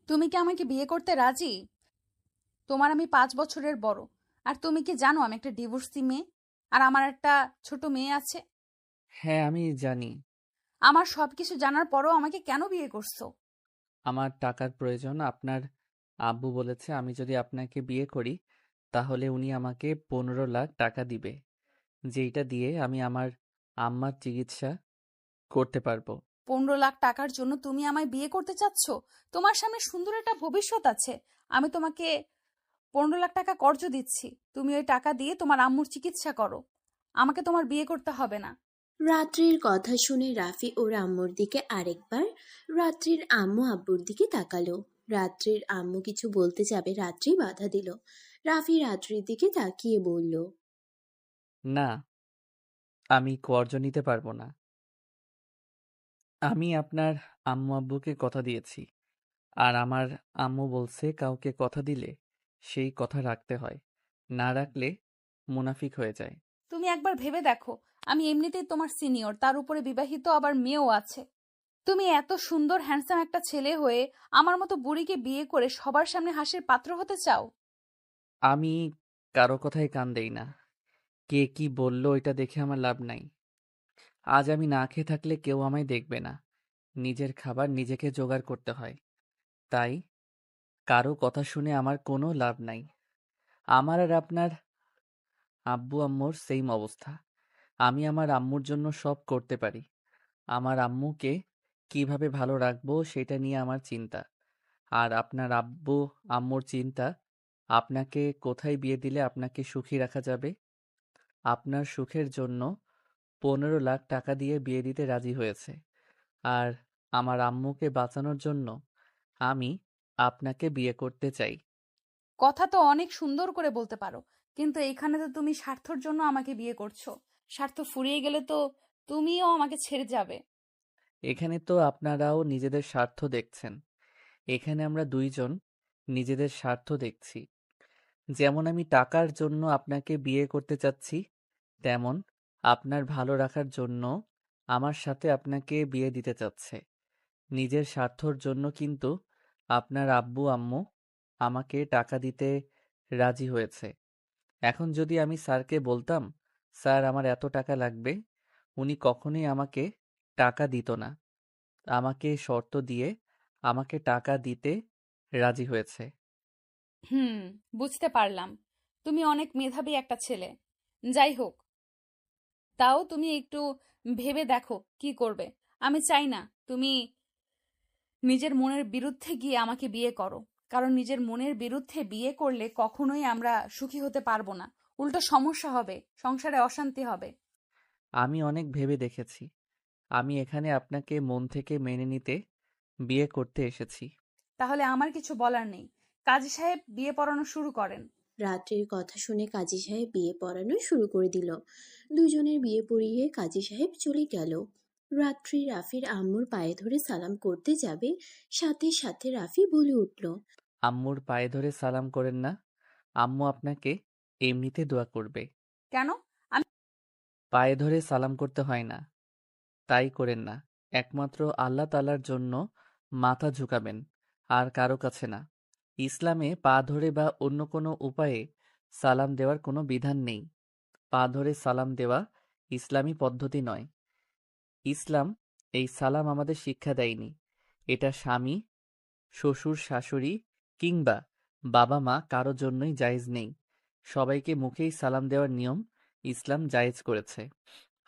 তুমি কি আমাকে বিয়ে করতে রাজি? তোমার আমি 5 বছরের বড়। আর তুমি কি জানো আমি একটা ডিভোর্সি মেয়ে? আর আমার একটা ছোট মেয়ে আছে। হ্যাঁ, আমি জানি। আমার সবকিছু জানার পরও আমাকে কেন বিয়ে করছো? আমার টাকার প্রয়োজন। আপনার আব্বু বলেছে আমি যদি আপনাকে বিয়ে করি তাহলে উনি আমাকে 15 লাখ টাকা দিবে, যেইটা দিয়ে আমি আমার আম্মার চিকিৎসা করতে পারবো। 15 লাখ টাকার জন্য তুমি আমায় বিয়ে করতে চাচ্ছ? তোমার সামনে সুন্দর একটা ভবিষ্যৎ আছে। আমি তোমাকে 15 লাখ টাকা কর্জ দিচ্ছি, তুমি ওই টাকা দিয়ে তোমার আম্মুর চিকিৎসা করো। আমাকে তোমার বিয়ে করতে হবে না। রাত্রির কথা শুনে রাফি ওর আম্মুর দিকে আরেকবার, রাত্রির আম্মু আব্বুর দিকে তাকালো। রাত্রির আম্মু কিছু বলতে যাবে, রাত্রি বাধা দিল। রাফি রাত্রির দিকে তাকিয়ে বলল, না, আমি কর্জ নিতে পারবো না। আমি আপনার আম্মু আব্বুকে কথা দিয়েছি, আর আমার আম্মু বলছে কাউকে কথা দিলে সেই কথা রাখতে হয়, না রাখলে মুনাফিক হয়ে যায়। তুমি একবার ভেবে দেখো, আমি এমনিতেই তোমার সিনিয়র, তার উপরে বিবাহিত, আবার মেয়েও আছে। তুমি এত সুন্দর হ্যান্ডসাম একটা ছেলে হয়ে আমার মতো বুড়িকে বিয়ে করে সবার সামনে হাসির পাত্র হতে চাও? আমি কারো কথায় কান দেই না। কে কি বললো এটা দেখে আমার লাভ নাই। আজ আমি না খেয়ে থাকলে কেউ আমায় দেখবে না। নিজের খাবার নিজেকে জোগাড় করতে হয়। তাই কারো কথা শুনে আমার কোনো লাভ নাই। আমার আর আপনার আব্বু আম্মুর সেইম অবস্থা। আমি আমার আম্মুর জন্য সব করতে পারি। আমার আম্মুকে কিভাবে ভালো রাখবো সেটা নিয়ে আমার চিন্তা। আর আপনার আব্বু আম্মুর চিন্তা আপনাকে কোথায় বিয়ে দিলে আপনাকে সুখী রাখা যাবে। আপনার সুখের জন্য 15 লাখ টাকা দিয়ে বিয়ে দিতে রাজি হয়েছে। আর আমার আম্মুকে বাঁচানোর জন্য আমি আপনাকে বিয়ে করতে চাই। কথা তো অনেক সুন্দর করে বলতে পারো, কিন্তু এইখানে তো তুমি স্বার্থর জন্য আমাকে বিয়ে করছো। স্বার্থ ফুরিয়ে গেলে তো তুমিও আমাকে ছেড়ে যাবে। এখানে তো আপনারাও নিজেদের স্বার্থ দেখছেন। এখানে আমরা দুইজন নিজেদের স্বার্থ দেখছি। যেমন আমি টাকার জন্য আপনাকে বিয়ে করতে চাচ্ছি, তেমন আপনার ভালো রাখার জন্য আমার সাথে আপনাকে বিয়ে দিতে চাচ্ছে। নিজের স্বার্থর জন্য কিন্তু আপনার আব্বু আম্মু আমাকে টাকা দিতে রাজি হয়েছে। এখন যদি আমি স্যারকে বলতাম, স্যার আমার এত টাকা লাগবে, উনি কখনোই আমাকে টাকা দিত না। আমাকে শর্ত দিয়ে আমাকে টাকা দিতে রাজি হয়েছে। হুম, বুঝতে পারলাম। তুমি অনেক মেধাবী একটা ছেলে। যাই হোক, তাও তুমি একটু ভেবে দেখো কি করবে। আমি চাই না তুমি নিজের মনের বিরুদ্ধে গিয়ে আমাকে বিয়ে করো। কারণ নিজের মনের বিরুদ্ধে বিয়ে করলে কখনোই আমরা সুখী হতে পারবো না। উল্টো সমস্যা হবে, সংসারে অশান্তি হবে। আমি অনেক ভেবে দেখেছি। আমি এখানে আপনাকে মন থেকে মেনে নিতে বিয়ে করতে এসেছি। তাহলে আমার কিছু বলার নেই। কাজী সাহেব বিয়ে পড়ানো শুরু করেন। রাত্রির কথা শুনে কাজী সাহেব বিয়ে পড়ানো শুরু করে দিল। দুজনের বিয়ে পড়িয়ে কাজী সাহেব চলে গেল। রাত্রি রাফির আম্মুর পায়ে ধরে সালাম করতে যাবে, সাথে সাথে রাফি বলে উঠল, আম্মুর পায়ে ধরে সালাম করেন না। আম্মু আপনাকে এমনিতে দোয়া করবে। কেন? আমি পায়ে ধরে সালাম করতে হয় না, তাই করেন না। একমাত্র আল্লাহ তাআলার জন্য মাথা ঝুঁকাবেন, আর কারো কাছে না। ইসলামে পা ধরে বা অন্য কোনো উপায়ে সালাম দেওয়ার কোনো বিধান নেই। পা ধরে সালাম দেওয়া ইসলামী পদ্ধতি নয়। ইসলাম এই সালাম আমাদের শিক্ষা দেয়নি। এটা স্বামী, শ্বশুর, শাশুড়ি কিংবা বাবা মা কারো জন্যই জায়েজ নেই। সবাইকে মুখেই সালাম দেওয়ার নিয়ম ইসলাম জায়েজ করেছে।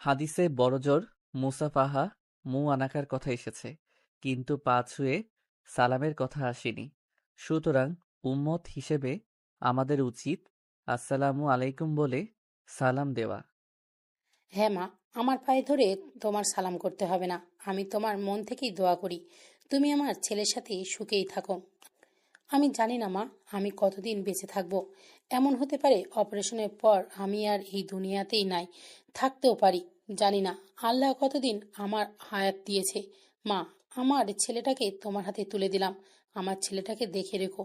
হাদিসে বড়জোর মুসাফাহা, আনাকার কথা এসেছে, কিন্তু পা ছুঁয়ে সালামের কথা আসেনি। সুতরাং উম্মত হিসেবে আমাদের উচিত আসসালামু আলাইকুম বলে সালাম দেওয়া। হ্যাঁ মা, আমার পায়ে ধরে তোমার সালাম করতে হবে না। আমি তোমার মন থেকেই দোয়া করি তুমি আমার ছেলের সাথে সুখেই থাকো। আমি জানি না মা, আমি কতদিন বেঁচে থাকবো। এমন হতে পারে অপারেশনের পর আমি আর এই দুনিয়াতেই নাই, থাকতেও পারি। জানি না আল্লাহ কতদিন আমার হায়াত দিয়েছে। মা, আমার ছেলেটাকে তোমার হাতে তুলে দিলাম। আমার ছেলেটাকে দেখে রেখো।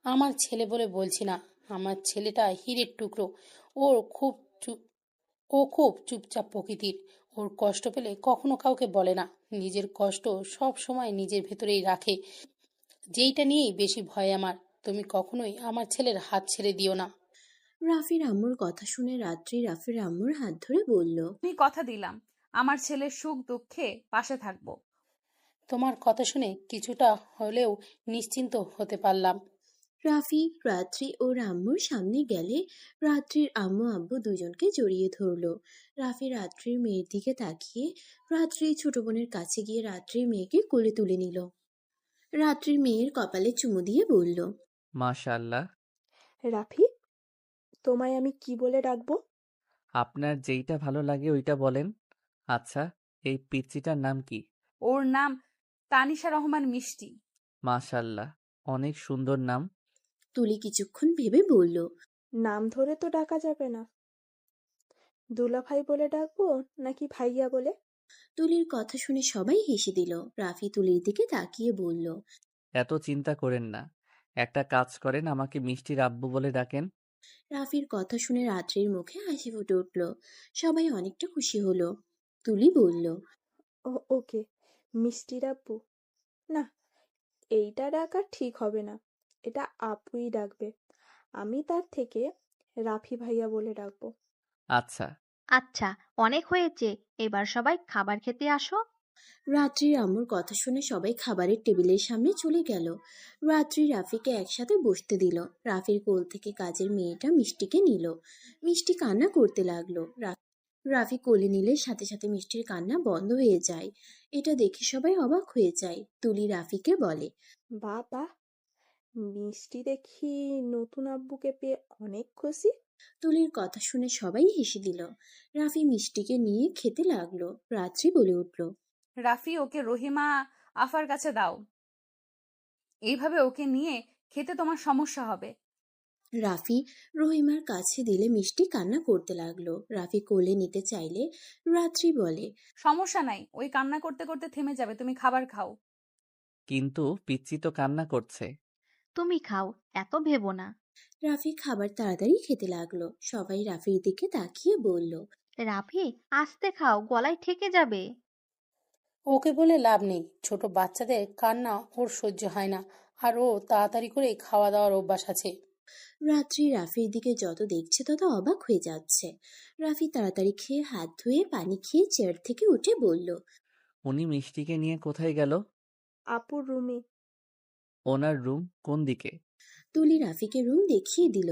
আমার ছেলে বলে বলছি না, আমার ছেলেটা হীরের টুকরো। ওর খুব ও খুব চুপচাপ প্রকৃতির। ওর কষ্ট পেলে কখনো কাউকে বলে না। নিজের কষ্ট সব সময় নিজের ভেতরেই রাখে। যেইটা নিয়েই বেশি ভয় আমার। তুমি কখনোই আমার ছেলের হাত ছেড়ে দিও না। রাফির আম্মুর কথা শুনে রাত্রি রাফির আম্মুর হাত ধরে বলল। আমি কথা দিলাম আমার ছেলের সুখ দুঃখে পাশে থাকবো। তোমার কথা শুনে কিছুটা হলেও নিশ্চিন্ত হতে পারলাম। রাফি রাত্রি ও আম্মুর সামনে গেলে রাত্রির আম্মু আব্বু দুজনকে জড়িয়ে ধরলো। রাফি রাত্রির মেয়ের দিকে তাকিয়ে রাত্রির ছোট বোনের কাছে গিয়ে রাত্রির মেয়েকে কোলে তুলে নিল। রাত্রির মেয়ের কপালে চুমু দিয়ে বলল। মাশাআল্লাহ। রাফি, তোমায় আমি কি বলে ডাকবো? আপনার যেইটা ভালো লাগে ওইটা বলেন। আচ্ছা, এই পিচ্চিটার নাম কি? ওর নাম তানিশা রহমান মিষ্টি। মাশাআল্লাহ, অনেক সুন্দর নাম। তুলি কিছুক্ষণ ভেবে বলল। নাম ধরে তো ডাকা যাবে না। দুলাভাই বলে ডাকবো নাকি ভাইয়া বলে? তুলির কথা শুনে সবাই হেসে দিল। রাফি তুলির দিকে তাকিয়ে বলল। এত চিন্তা করেন না, একটা কাজ করেন, আমাকে মিষ্টির আব্বু বলে ডাকেন। রাফির কথা শুনে রাত্রির মুখে হাসি ফুটে উঠল। সবাই অনেকটা খুশি হলো। তুলি বলল। ওকে, মিষ্টির আব্বু। না, এইটা ডাকা ঠিক হবে না। এটা আপুই ডাকবে। আমি তার থেকে রাফি ভাইয়া বলে ডাকবো। আচ্ছা। আচ্ছা, অনেক হয়েছে, এবার সবাই খাবার খেতে আসো। রাত্রির আম্মুর কথা শুনে সবাই খাবারের টেবিলের সামনে চলে গেল। রাত্রি রাফিকে একসাথে বসতে দিল। রাফির কোল থেকে কাজের মেয়েটা মিষ্টিকে নিল। মিষ্টি কান্না করতে লাগলো। রাফি কোলে নিলে সাথে সাথে মিষ্টির কান্না বন্ধ হয়ে যায়। এটা দেখে সবাই অবাক হয়ে যায়। তুলি রাফিকে বলে। বাবা, মিষ্টি দেখি নতুন আব্বুকে পেয়ে অনেক খুশি। তুলির কথা শুনে সবাই হেসে দিল। রাফি মিষ্টিকে নিয়ে খেতে লাগলো। রাত্রি বলে উঠল। রাফি, ওকে রহিমা আফার কাছে দাও। এইভাবে ওকে নিয়ে খেতে তোমার সমস্যা হবে। রাফি রহিমার কাছে দিলে মিষ্টি কান্না করতে লাগলো। রাফি কোলে নিতে চাইলে রাত্রি বলে। সমস্যা নাই, ওই কান্না করতে করতে থেমে যাবে, তুমি খাবার খাও। কিন্তু পিচ্চি তো কান্না করছে। তুমি খাও, এত ভেবো না। রাফি খাবার তাড়াতাড়ি খেতে লাগলো। সবাই রাফির দিকে তাকিয়ে বলল। রাফি, আস্তে খাও, গলায় ঠেকে যাবে। ওকে বলে লাভ নেই, ছোট বাচ্চাদের কান্না ওর সহ্য হয় না। আর ও তাড়াতাড়ি করে খাওয়া দাওয়ার অভ্যাস আছে। রাত্রি রাফির দিকে যত দেখছে তত অবাক হয়ে যাচ্ছে। রাফি তাড়াতাড়ি খেয়ে হাত ধুয়ে পানি খেয়ে চেয়ার থেকে উঠে বলল। উনি মিষ্টিকে নিয়ে কোথায় গেল? আপুর রুমে। ওনার রুম কোন দিকে? তুলি রাফিকে রুম দেখিয়ে দিল।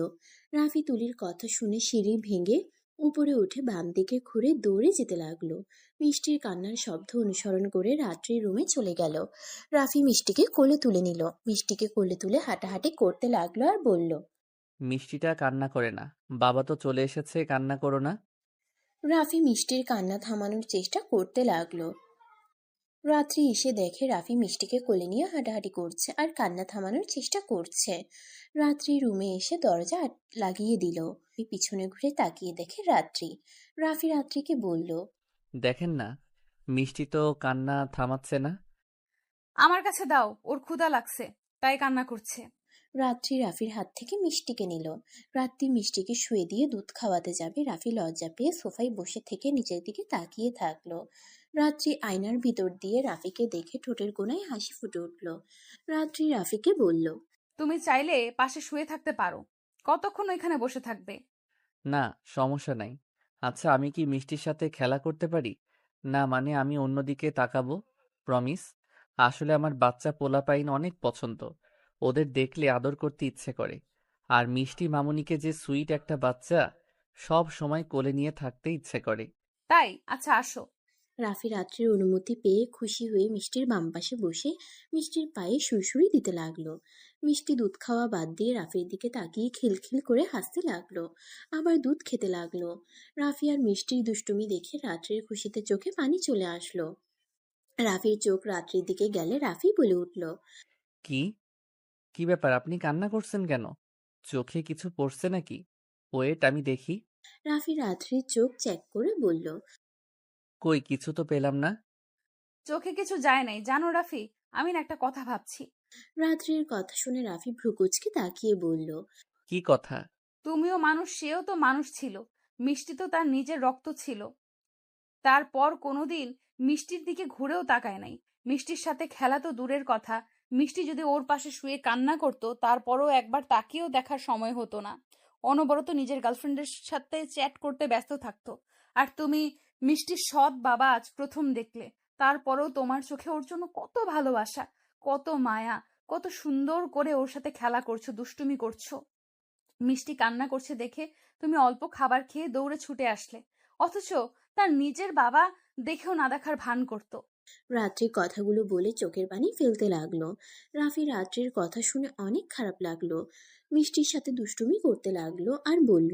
রাফি তুলির কথা শুনে সিঁড়ি ভেঙে উপরে উঠে বাম দিকে ঘুরে দৌড়ে যেতে লাগলো। মিষ্টির কান্নার শব্দ অনুসরণ করে রাত্রির রুমে চলে গেল। রাফি মিষ্টিকে কোলে তুলে নিল। মিষ্টিকে কোলে তুলে হাঁটাহাঁটি করতে লাগলো আর বলল। মিষ্টিটা কান্না করে না, বাবা তো চলে এসেছে, কান্না করো না। রাফি মিষ্টির কান্না থামানোর চেষ্টা করতে লাগলো। রাত্রি এসে দেখে রাফি মিষ্টিকে কোলে নিয়ে হাঁটাহাঁটি করছে আর কান্না থামানোর চেষ্টা করছে। রাত্রি রুমে এসে দরজা লাগিয়ে দিল। পিছনে ঘুরে তাকিয়ে দেখে রাত্রি। রাফি রাত্রিকে বলল। দেখেন না, মিষ্টি তো কান্না থামাচ্ছে না। আমার কাছে দাও, ওর ক্ষুধা লাগছে, তাই কান্না করছে। রাত্রি রাফির হাত থেকে মিষ্টিকে নিল। রাত্রি মিষ্টিকে শুয়ে দিয়ে দুধ খাওয়াতে যাবে। রাফি লজ্জা পেয়ে সোফায় বসে থেকে নিচের দিকে তাকিয়ে থাকলো। রাত্রি আয়নার ভিতর দিয়ে রাফিকে দেখে ঠোঁটের কোণায় হাসি ফুটে উঠল। রাত্রি রাফিকে বলল। তুমি চাইলে পাশে শুয়ে থাকতে পারো, কতক্ষণ ওইখানে বসে থাকবে? না, সমস্যা নাই। আচ্ছা, আমি কি মিষ্টির সাথে খেলা করতে পারি? না মানে আমি অন্যদিকে তাকাবো, প্রমিস। আসলে আমার বাচ্চা পোলাপাইন অনেক পছন্দ, ওদের দেখলে আদর করতে ইচ্ছে করে। আর মিষ্টি মামুনিকে যে সুইট একটা বাচ্চা, সব সময় কোলে নিয়ে থাকতে ইচ্ছে করে। তাই? আচ্ছা, আসো। রাফি রাত্রির অনুমতি পেয়ে খুশি হয়ে মিষ্টির বাম পাশে বসে মিষ্টির পায়ে সুড়সুড়ি দিতে লাগলো। মিষ্টি দুধ খাওয়া বাদ দিয়ে রাফির দিকে তাকিয়ে খিলখিল করে হাসতে লাগলো। আবার দুধ খেতে লাগলো। রাফি আর মিষ্টির দুষ্টুমি দেখে রাত্রির খুশিতে চোখে পানি চলে আসলো। রাফির চোখ রাত্রির দিকে গেলে রাফি বলে উঠল। কি কি ব্যাপার, আপনি কান্না করছেন কেন? চোখে কিছু পড়ছে নাকি? ওয়েট, আমি দেখি। রাফি রাত্রির চোখ চেক করে বলল। কই, কিছু তো পেলাম না। চোখে কিছু যায় নাই জানো রাফি, আমি না একটা কথা ভাবছি। রাত্রির কথা শুনে রাফি ভ্রুকুচকে তাকিয়ে বলল। কি কথা? তুমিও মানুষ, সেও তো মানুষ ছিল। মিষ্টি তো তার নিজের রক্ত ছিল। তারপর কোনোদিন মিষ্টির দিকে ঘুরেও তাকায় নাই। মিষ্টির সাথে খেলা তো দূরের কথা, মিষ্টি যদি ওর পাশে শুয়ে কান্না করতো, তারপরও একবার তাকিয়েও দেখার সময় হতো না। অনবরত নিজের গার্লফ্রেন্ডের সাথে চ্যাট করতে ব্যস্ত থাকতো। আর তুমি মিষ্টির সৎ বাবা আজ প্রথম দেখলে, তারপরেও তোমার চোখে ওর জন্য কত ভালোবাসা, কত মায়া, কত সুন্দর করে ওর সাথে খেলা করছো, দুষ্টুমি করছো। মিষ্টি কান্না করছে দেখে তুমি অল্প খাবার খেয়ে দৌড়ে ছুটে আসলে, অথচ তার নিজের বাবা দেখেও না দেখার ভান করতো। রাত্রি কথাগুলো বলে চোখের পানি ফেলতে লাগলো। রাফি রাত্রির কথা শুনে অনেক খারাপ লাগলো। মিষ্টির সাথে দুষ্টুমি করতে লাগলো আর বলল,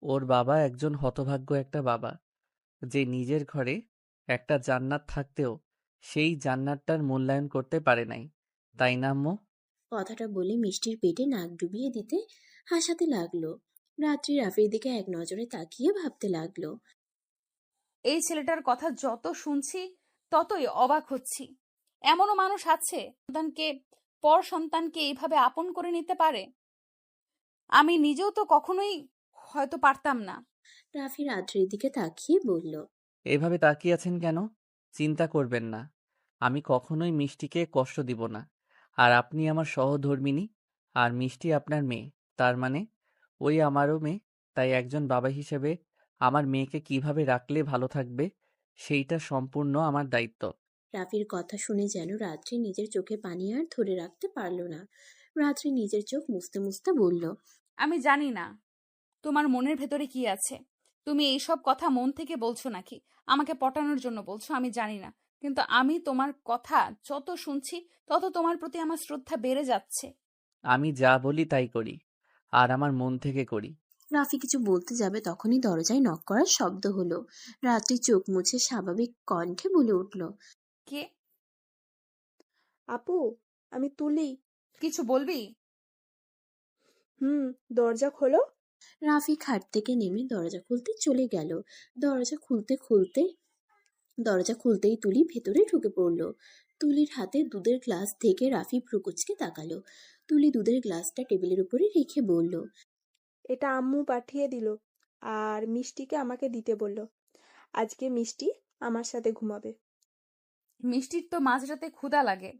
ওর বাবা একজন হতভাগ্য একটা বাবা, যে নিজের ঘরে একটা জান্নাত থাকতেও সেই জান্নাতটার মূল্যায়ন করতে পারে নাই, তাই না আম্মু? কথাটা বলে মিষ্টির পেটে নাক ডুবিয়ে দিতে হাসাতে লাগলো। রাত্রি রাফির দিকে এক নজরে তাকিয়ে ভাবতে লাগলো। এই ছেলেটার কথা যত শুনছি ততই অবাক হচ্ছি। এমনও মানুষ আছে সন্তানকে, পর সন্তানকে এইভাবে আপন করে নিতে পারে। আমি নিজেও তো কখনোই হয়তো পারতাম না। রাফি রাত্রির দিকে তাকিয়ে বলল, এভাবে তাকিয়ে আছেন কেন? চিন্তা করবেন না, আমি কখনোই মিষ্টিকে কষ্ট দিব না। আর আপনি আমার সহধর্মিণী, আর মিষ্টি আপনার মেয়ে, তার মানে ওই আমারও মেয়ে। তাই একজন বাবা হিসেবে আমার মেয়েকে কিভাবে রাখলে ভালো থাকবে, সেইটা সম্পূর্ণ আমার দায়িত্ব। রাফির কথা শুনে যেন রাত্রি নিজের চোখে পানি আর ধরে রাখতে পারল না। রাত্রি নিজের চোখ মুছতে মুছতে বলল, আমি জানি না তোমার মনের ভেতরে কি আছে। তুমি এইসব কথা মন থেকে বলছো নাকি আমাকে পটানোর জন্য বলছো, আমি জানি না। কিন্তু আমি তোমার কথা যত শুনছি তত তোমার প্রতি আমার শ্রদ্ধা বেড়ে যাচ্ছে। আমি যা বলি তাই করি, আর আমার মন থেকে করি। রাফি কিছু বলতে যাবে তখনই দরজায় নক করার শব্দ হলো। রাত্রি চোখ মুছে স্বাভাবিক কণ্ঠে বলে উঠল, কে? আপু, আমি তুলি। কিছু বলবি? হুম, দরজা খোলো। রাফি খাট থেকে নেমে দরজা খুলতে চলে গেল। দরজা খুলতে খুলতে দরজা খুলতেই তুলি ভেতরে ঢুকে পড়ল। তুলির হাতে দুধের গ্লাস থেকে রাফি ভ্রুকুচকে তাকালো। তুলি দুধের গ্লাসটা টেবিলের উপরে রেখে বলল, এটা আম্মু পাঠিয়ে দিল, আর মিষ্টিকে আমাকে দিতে বলল। আজকে মিষ্টি আমার সাথে ঘুমাবে। মিষ্টির তো মাঝরাতে ক্ষুধা লাগে,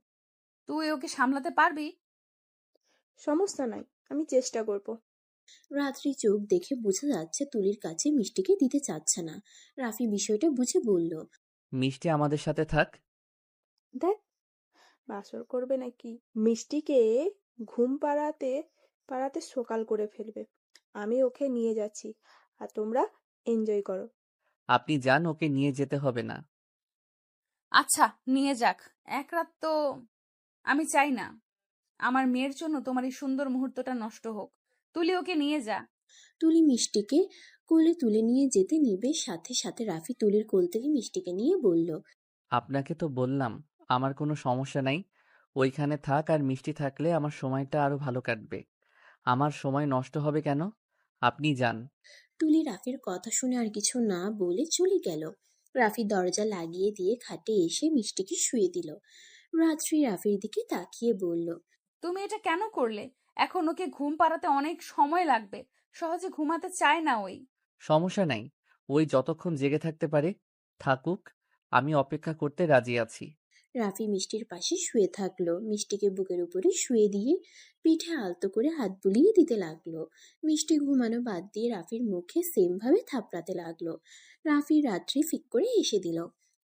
তুই ওকে সামলাতে পারবি? সমস্যা নাই, আমি চেষ্টা করব। রাত্রি চোখ দেখে বোঝা যাচ্ছে তুলির কাছে মিষ্টিকে দিতে চাচ্ছে না। রাফি বিষয়টা বুঝে বলল, মিষ্টি আমাদের সাথে থাক। দেখ, বাসর করবে নাকি? মিষ্টিকে ঘুম পাড়াতে পাড়াতে সকাল করে ফেলবে। আমি ওকে নিয়ে যাচ্ছি, আর তোমরা এনজয় করো। আপনি যান, ওকে নিয়ে যেতে হবে না। আচ্ছা, নিয়ে যাক। এক রাত তো আমি চাই না আমার মেয়ের জন্য তোমার এই সুন্দর মুহূর্তটা নষ্ট হোক। তুলি ওকে নিয়ে যা। তুলি মিষ্টিকে কোলে তুলে নিয়ে যেতে নিবে, সাথে সাথে রাফি তুলির কোল থেকে মিষ্টিকে নিয়ে বলল, আপনাকে তো বললাম আমার কোনো সমস্যা নাই, ওইখানে থাক। আর মিষ্টি থাকলে আমার সময়টা আরো ভালো কাটবে। আমার সময় নষ্ট হবে কেন? আপনি যান। তুলি রাফির কথা শুনে আর কিছু না বলে চলে গেল। রাফি দরজা লাগিয়ে দিয়ে খাটে এসে মিষ্টিকে শুয়ে দিল। রাত্রি রাফির দিকে তাকিয়ে বলল, তুমি এটা কেন করলে? এখন ওকে ঘুম পাড়াতে অনেক সময় লাগবে, সহজে ঘুমাতে চায় না ওই। সমস্যা নাই, ওই যতক্ষণ জেগে থাকতে পারে থাকুক, আমি অপেক্ষা করতে রাজি আছি। রাফি মিষ্টির পাশে শুয়ে থাকলো। মিষ্টিকে বুকের উপরে শুয়ে দিয়ে পিঠে আলতো করে হাত বুলিয়ে দিতে লাগলো। মিষ্টি ঘুমানো বাদ দিয়ে রাফির মুখে সেম ভাবে থাপড়াতে লাগলো। রাফি রাত্রি ফিক করে হেসে দিল।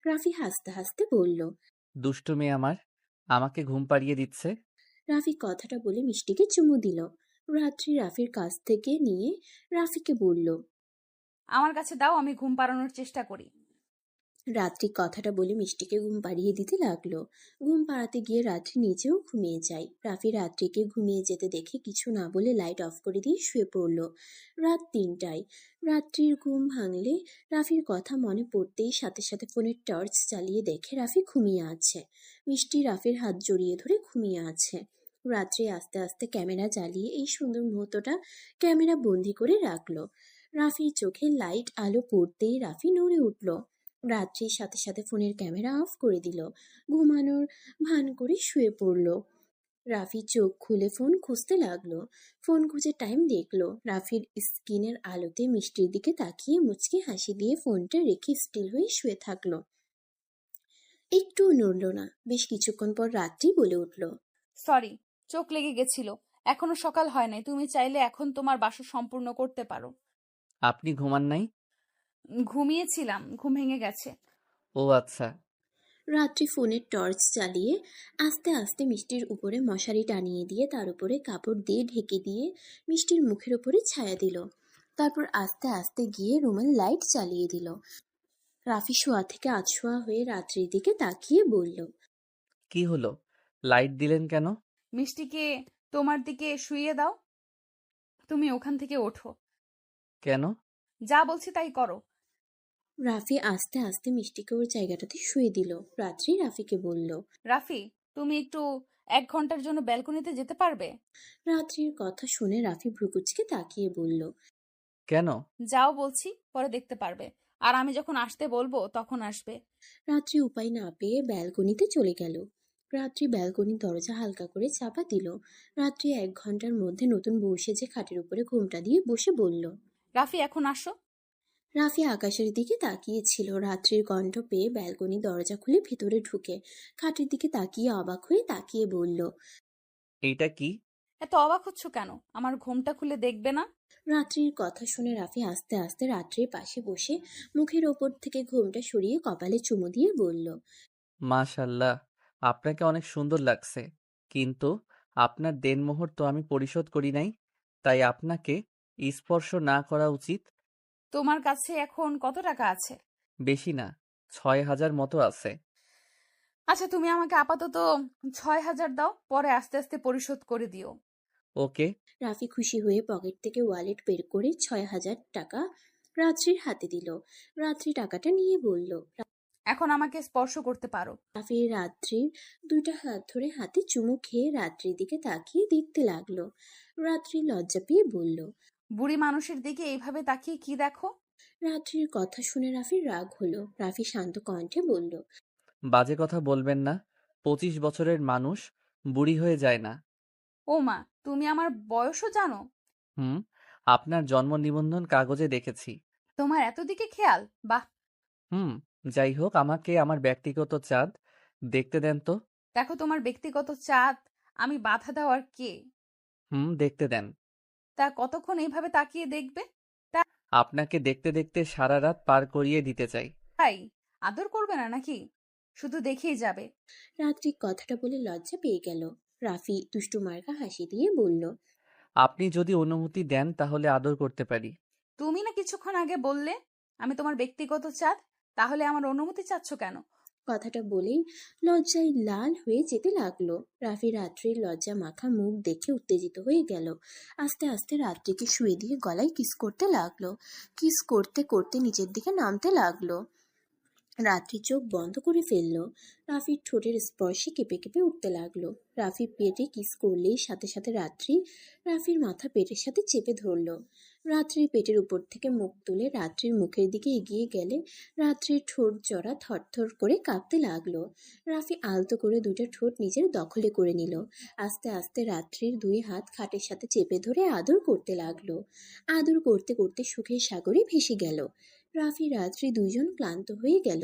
রাফি হাসতে হাসতে বলল, দুষ্টু মেয়ে আমার, আমাকে ঘুম পাড়িয়ে দিচ্ছে। রাফি কথাটা বলে মিষ্টিকে চুমু দিল। রাত্রি রাফির কাছ থেকে নিয়ে রাফিকে বলল, আমার কাছে দাও, আমি ঘুম পাড়ানোর চেষ্টা করি। রাত্রি কথাটা বলে মিষ্টিকে ঘুম পাড়িয়ে দিতে লাগলো। ঘুম পাড়াতে গিয়ে রাত্রি নিজেও ঘুমিয়ে যায়। রাফি রাত্রিকে ঘুমিয়ে যেতে দেখে কিছু না বলে লাইট অফ করে দিয়ে শুয়ে পড়ল। রাত ৩টায় রাত্রির ঘুম ভাঙলে রাফির কথা মনে পড়তেই সাথে সাথে ফোনের টর্চ চালিয়ে দেখে রাফি ঘুমিয়ে আছে। মিষ্টি রাফির হাত জড়িয়ে ধরে ঘুমিয়ে আছে। রাত্রি আস্তে আস্তে ক্যামেরা জ্বালিয়ে এই সুন্দর মুহূর্তটা ক্যামেরা বন্দি করে রাখলো। রাফির চোখে লাইট আলো পড়তেই রাফি নড়ে উঠল। রাত্রির সাথে সাথে ফোনের ক্যামেরা অফ করে দিল। ঘুমানোর ভান করে শুয়ে পড়ল। রাফি চোখ খুলে ফোন খুঁজতে লাগলো। ফোন খুঁজে টাইম দেখলো। রাফির স্ক্রিনের আলোতে মিষ্টির দিকে তাকিয়ে মুচকি হাসি দিয়ে ফোনটা রেখে স্টিল হয়ে শুয়ে থাকলো। একটুও নড়ল না। বেশ কিছুক্ষণ পর রাত্রি বলে উঠল, সরি, চোখ লেগে গেছিল। এখনো সকাল হয় নাই, তুমি চাইলে এখন তোমার বাসর সম্পূর্ণ করতে পারো। আপনি ঘুমান নাই? ঘুমিয়েছিলাম, ঘুম ভেঙে গেছে। ও আচ্ছা। রাত্রি ফোনের টর্চ জ্বালিয়ে আস্তে আস্তে মিষ্টির উপরে মশারি টানিয়ে দিয়ে তার উপরে কাপড় দিয়ে ঢেকে দিয়ে মিষ্টির মুখের উপরে ছায়া দিল। তারপর আস্তে আস্তে গিয়ে রুমের লাইট জ্বালিয়ে দিল। রাফি শোয়া থেকে আধশোয়া হয়ে রাত্রির দিকে তাকিয়ে বলল, কি হলো? লাইট দিলেন কেন? মিষ্টিকে তোমার দিকে শুইয়ে দাও। তুমি ওখান থেকে ওঠো। কেন? যা বলছি তাই করো। রাফি আস্তে আস্তে মিষ্টিকে ওর জায়গাটাতে শুয়ে দিল। রাত্রি রাফিকে বলল। রাফি, তুমি একটু 1 ঘন্টার জন্য ব্যালকনিতে যেতে পারবে? রাত্রির কথা শুনে রাফি ভ্রুকুচকে তাকিয়ে বলল, কেন? যাও বলছি, পরে দেখতে পারবে। আর আমি যখন আসতে বলবো তখন আসবে। রাত্রি উপায় না পেয়ে ব্যালকনিতে চলে গেল। রাত্রি ব্যালকনির দরজা হালকা করে চাপা দিল। রাত্রি 1 ঘন্টার মধ্যে নতুন বউ সেজে খাটের উপরে ঘোমটা দিয়ে বসে বলল। রাফি, এখন আসো। রাফি আকাশের দিকে তাকিয়েছিল। রাত্রির কণ্ঠ পেয়ে ব্যালকনি দরজা খুলে ভিতরে ঢুকে খাটের দিকে তাকিয়ে অবাক হয়ে তাকিয়ে বলল। এইটা কি? এত অবাক হচ্ছ কেন? আমার ঘুমটা খুলে দেখবে না? রাত্রির কথা শুনে রাফি আস্তে আস্তে রাত্রির পাশে বসে মুখের ওপর থেকে ঘোমটা সরিয়ে কপালে চুমু দিয়ে বলল। মাশাল্লাহ, আপনাকে অনেক সুন্দর লাগছে। কিন্তু আপনার দেনমোহর তো আমি পরিশোধ করি নাই, তাই আপনাকে স্পর্শ না করা উচিত। তোমার কাছে এখন কত টাকা আছে? বেশি না, 6,000 মতো আছে। আচ্ছা, তুমি আমাকে আপাতত 6,000 দাও, পরে আস্তে আস্তে পরিশোধ করে দিও। ওকে। রাফি খুশি হয়ে পকেট থেকে ওয়ালেট বের করে 6,000 টাকা রাত্রির হাতে দিল। রাত্রি টাকাটা নিয়ে বলল। এখন আমাকে স্পর্শ করতে পারো। রাফি রাত্রির দুইটা হাত ধরে হাতে চুমু খেয়ে রাত্রির দিকে তাকিয়ে দেখতে লাগলো। রাত্রি লজ্জা পেয়ে বলল। বুড়ি মানুষের দিকে এইভাবে তাকিয়ে কি দেখো? রাত্রির কথা শুনে রাফির রাগ হলো। রাফি শান্ত কণ্ঠে বলল। বাজে কথা বলবেন না। 25 বছরের মানুষ বুড়ি হয়ে যায় না। ও মা, তুমি আমার বয়সও জানো? হুম, আপনার জন্ম নিবন্ধন কাগজে দেখেছি। তোমার এত দিকে খেয়াল, বাহ। হুম, যাই হোক, আমাকে আমার ব্যক্তিগত চাঁদ দেখতে দেন তো। দেখো, তোমার ব্যক্তিগত চাঁদ আমি বাধা দেওয়ার কে? হুম, দেখতে দেন। তা কতক্ষণ এইভাবে তাকিয়ে দেখবে? আপনাকে দেখতে দেখতে সারা রাত পার করিয়ে দিতে চাই। তাই আদর করবে না নাকি? শুধু দেখেই যাবে? রাত্রি কথাটা বলে লজ্জা পেয়ে গেল। রাফি দুষ্টু মার্কা হাসি দিয়ে বলল। আপনি যদি অনুমতি দেন তাহলে আদর করতে পারি। তুমি না কিছুক্ষণ আগে বললে আমি তোমার ব্যক্তিগত চাঁদ, তাহলে আমার অনুমতি চাচ্ছ কেন? কথাটা বলেই লজ্জায় লাল হয়ে যেতে লাগলো। রাফি রাত্রির লজ্জা মাখা মুখ দেখে উত্তেজিত হয়ে গেল। আস্তে আস্তে রাত্রিকে শুয়ে দিয়ে গলায় কিস করতে লাগলো। কিস করতে করতে নিচের দিকে নামতে লাগলো। রাত্রি চোখ বন্ধ করে ফেললো। রাফির ঠোঁটের স্পর্শে কেঁপে কেঁপে উঠতে লাগলো। রাফি পেটে কিস করলেই সাথে সাথে রাত্রি রাফির মাথা পেটের সাথে চেপে ধরলো। রাত্রির পেটের উপর থেকে মুখ তুলে রাত্রির মুখের দিকে এগিয়ে গেলে রাত্রির ঠোঁট জোড়া থরথর করে কাঁপতে লাগলো। রাফি আলতো করে দুটো ঠোঁট নিজের দখলে করে নিল। আস্তে আস্তে রাত্রির 2 হাত খাটের সাথে চেপে ধরে আদর করতে লাগলো। আদর করতে করতে সুখের সাগরে ভেসে গেল। রাফি রাত্রি দুইজন ক্লান্ত হয়ে গেল।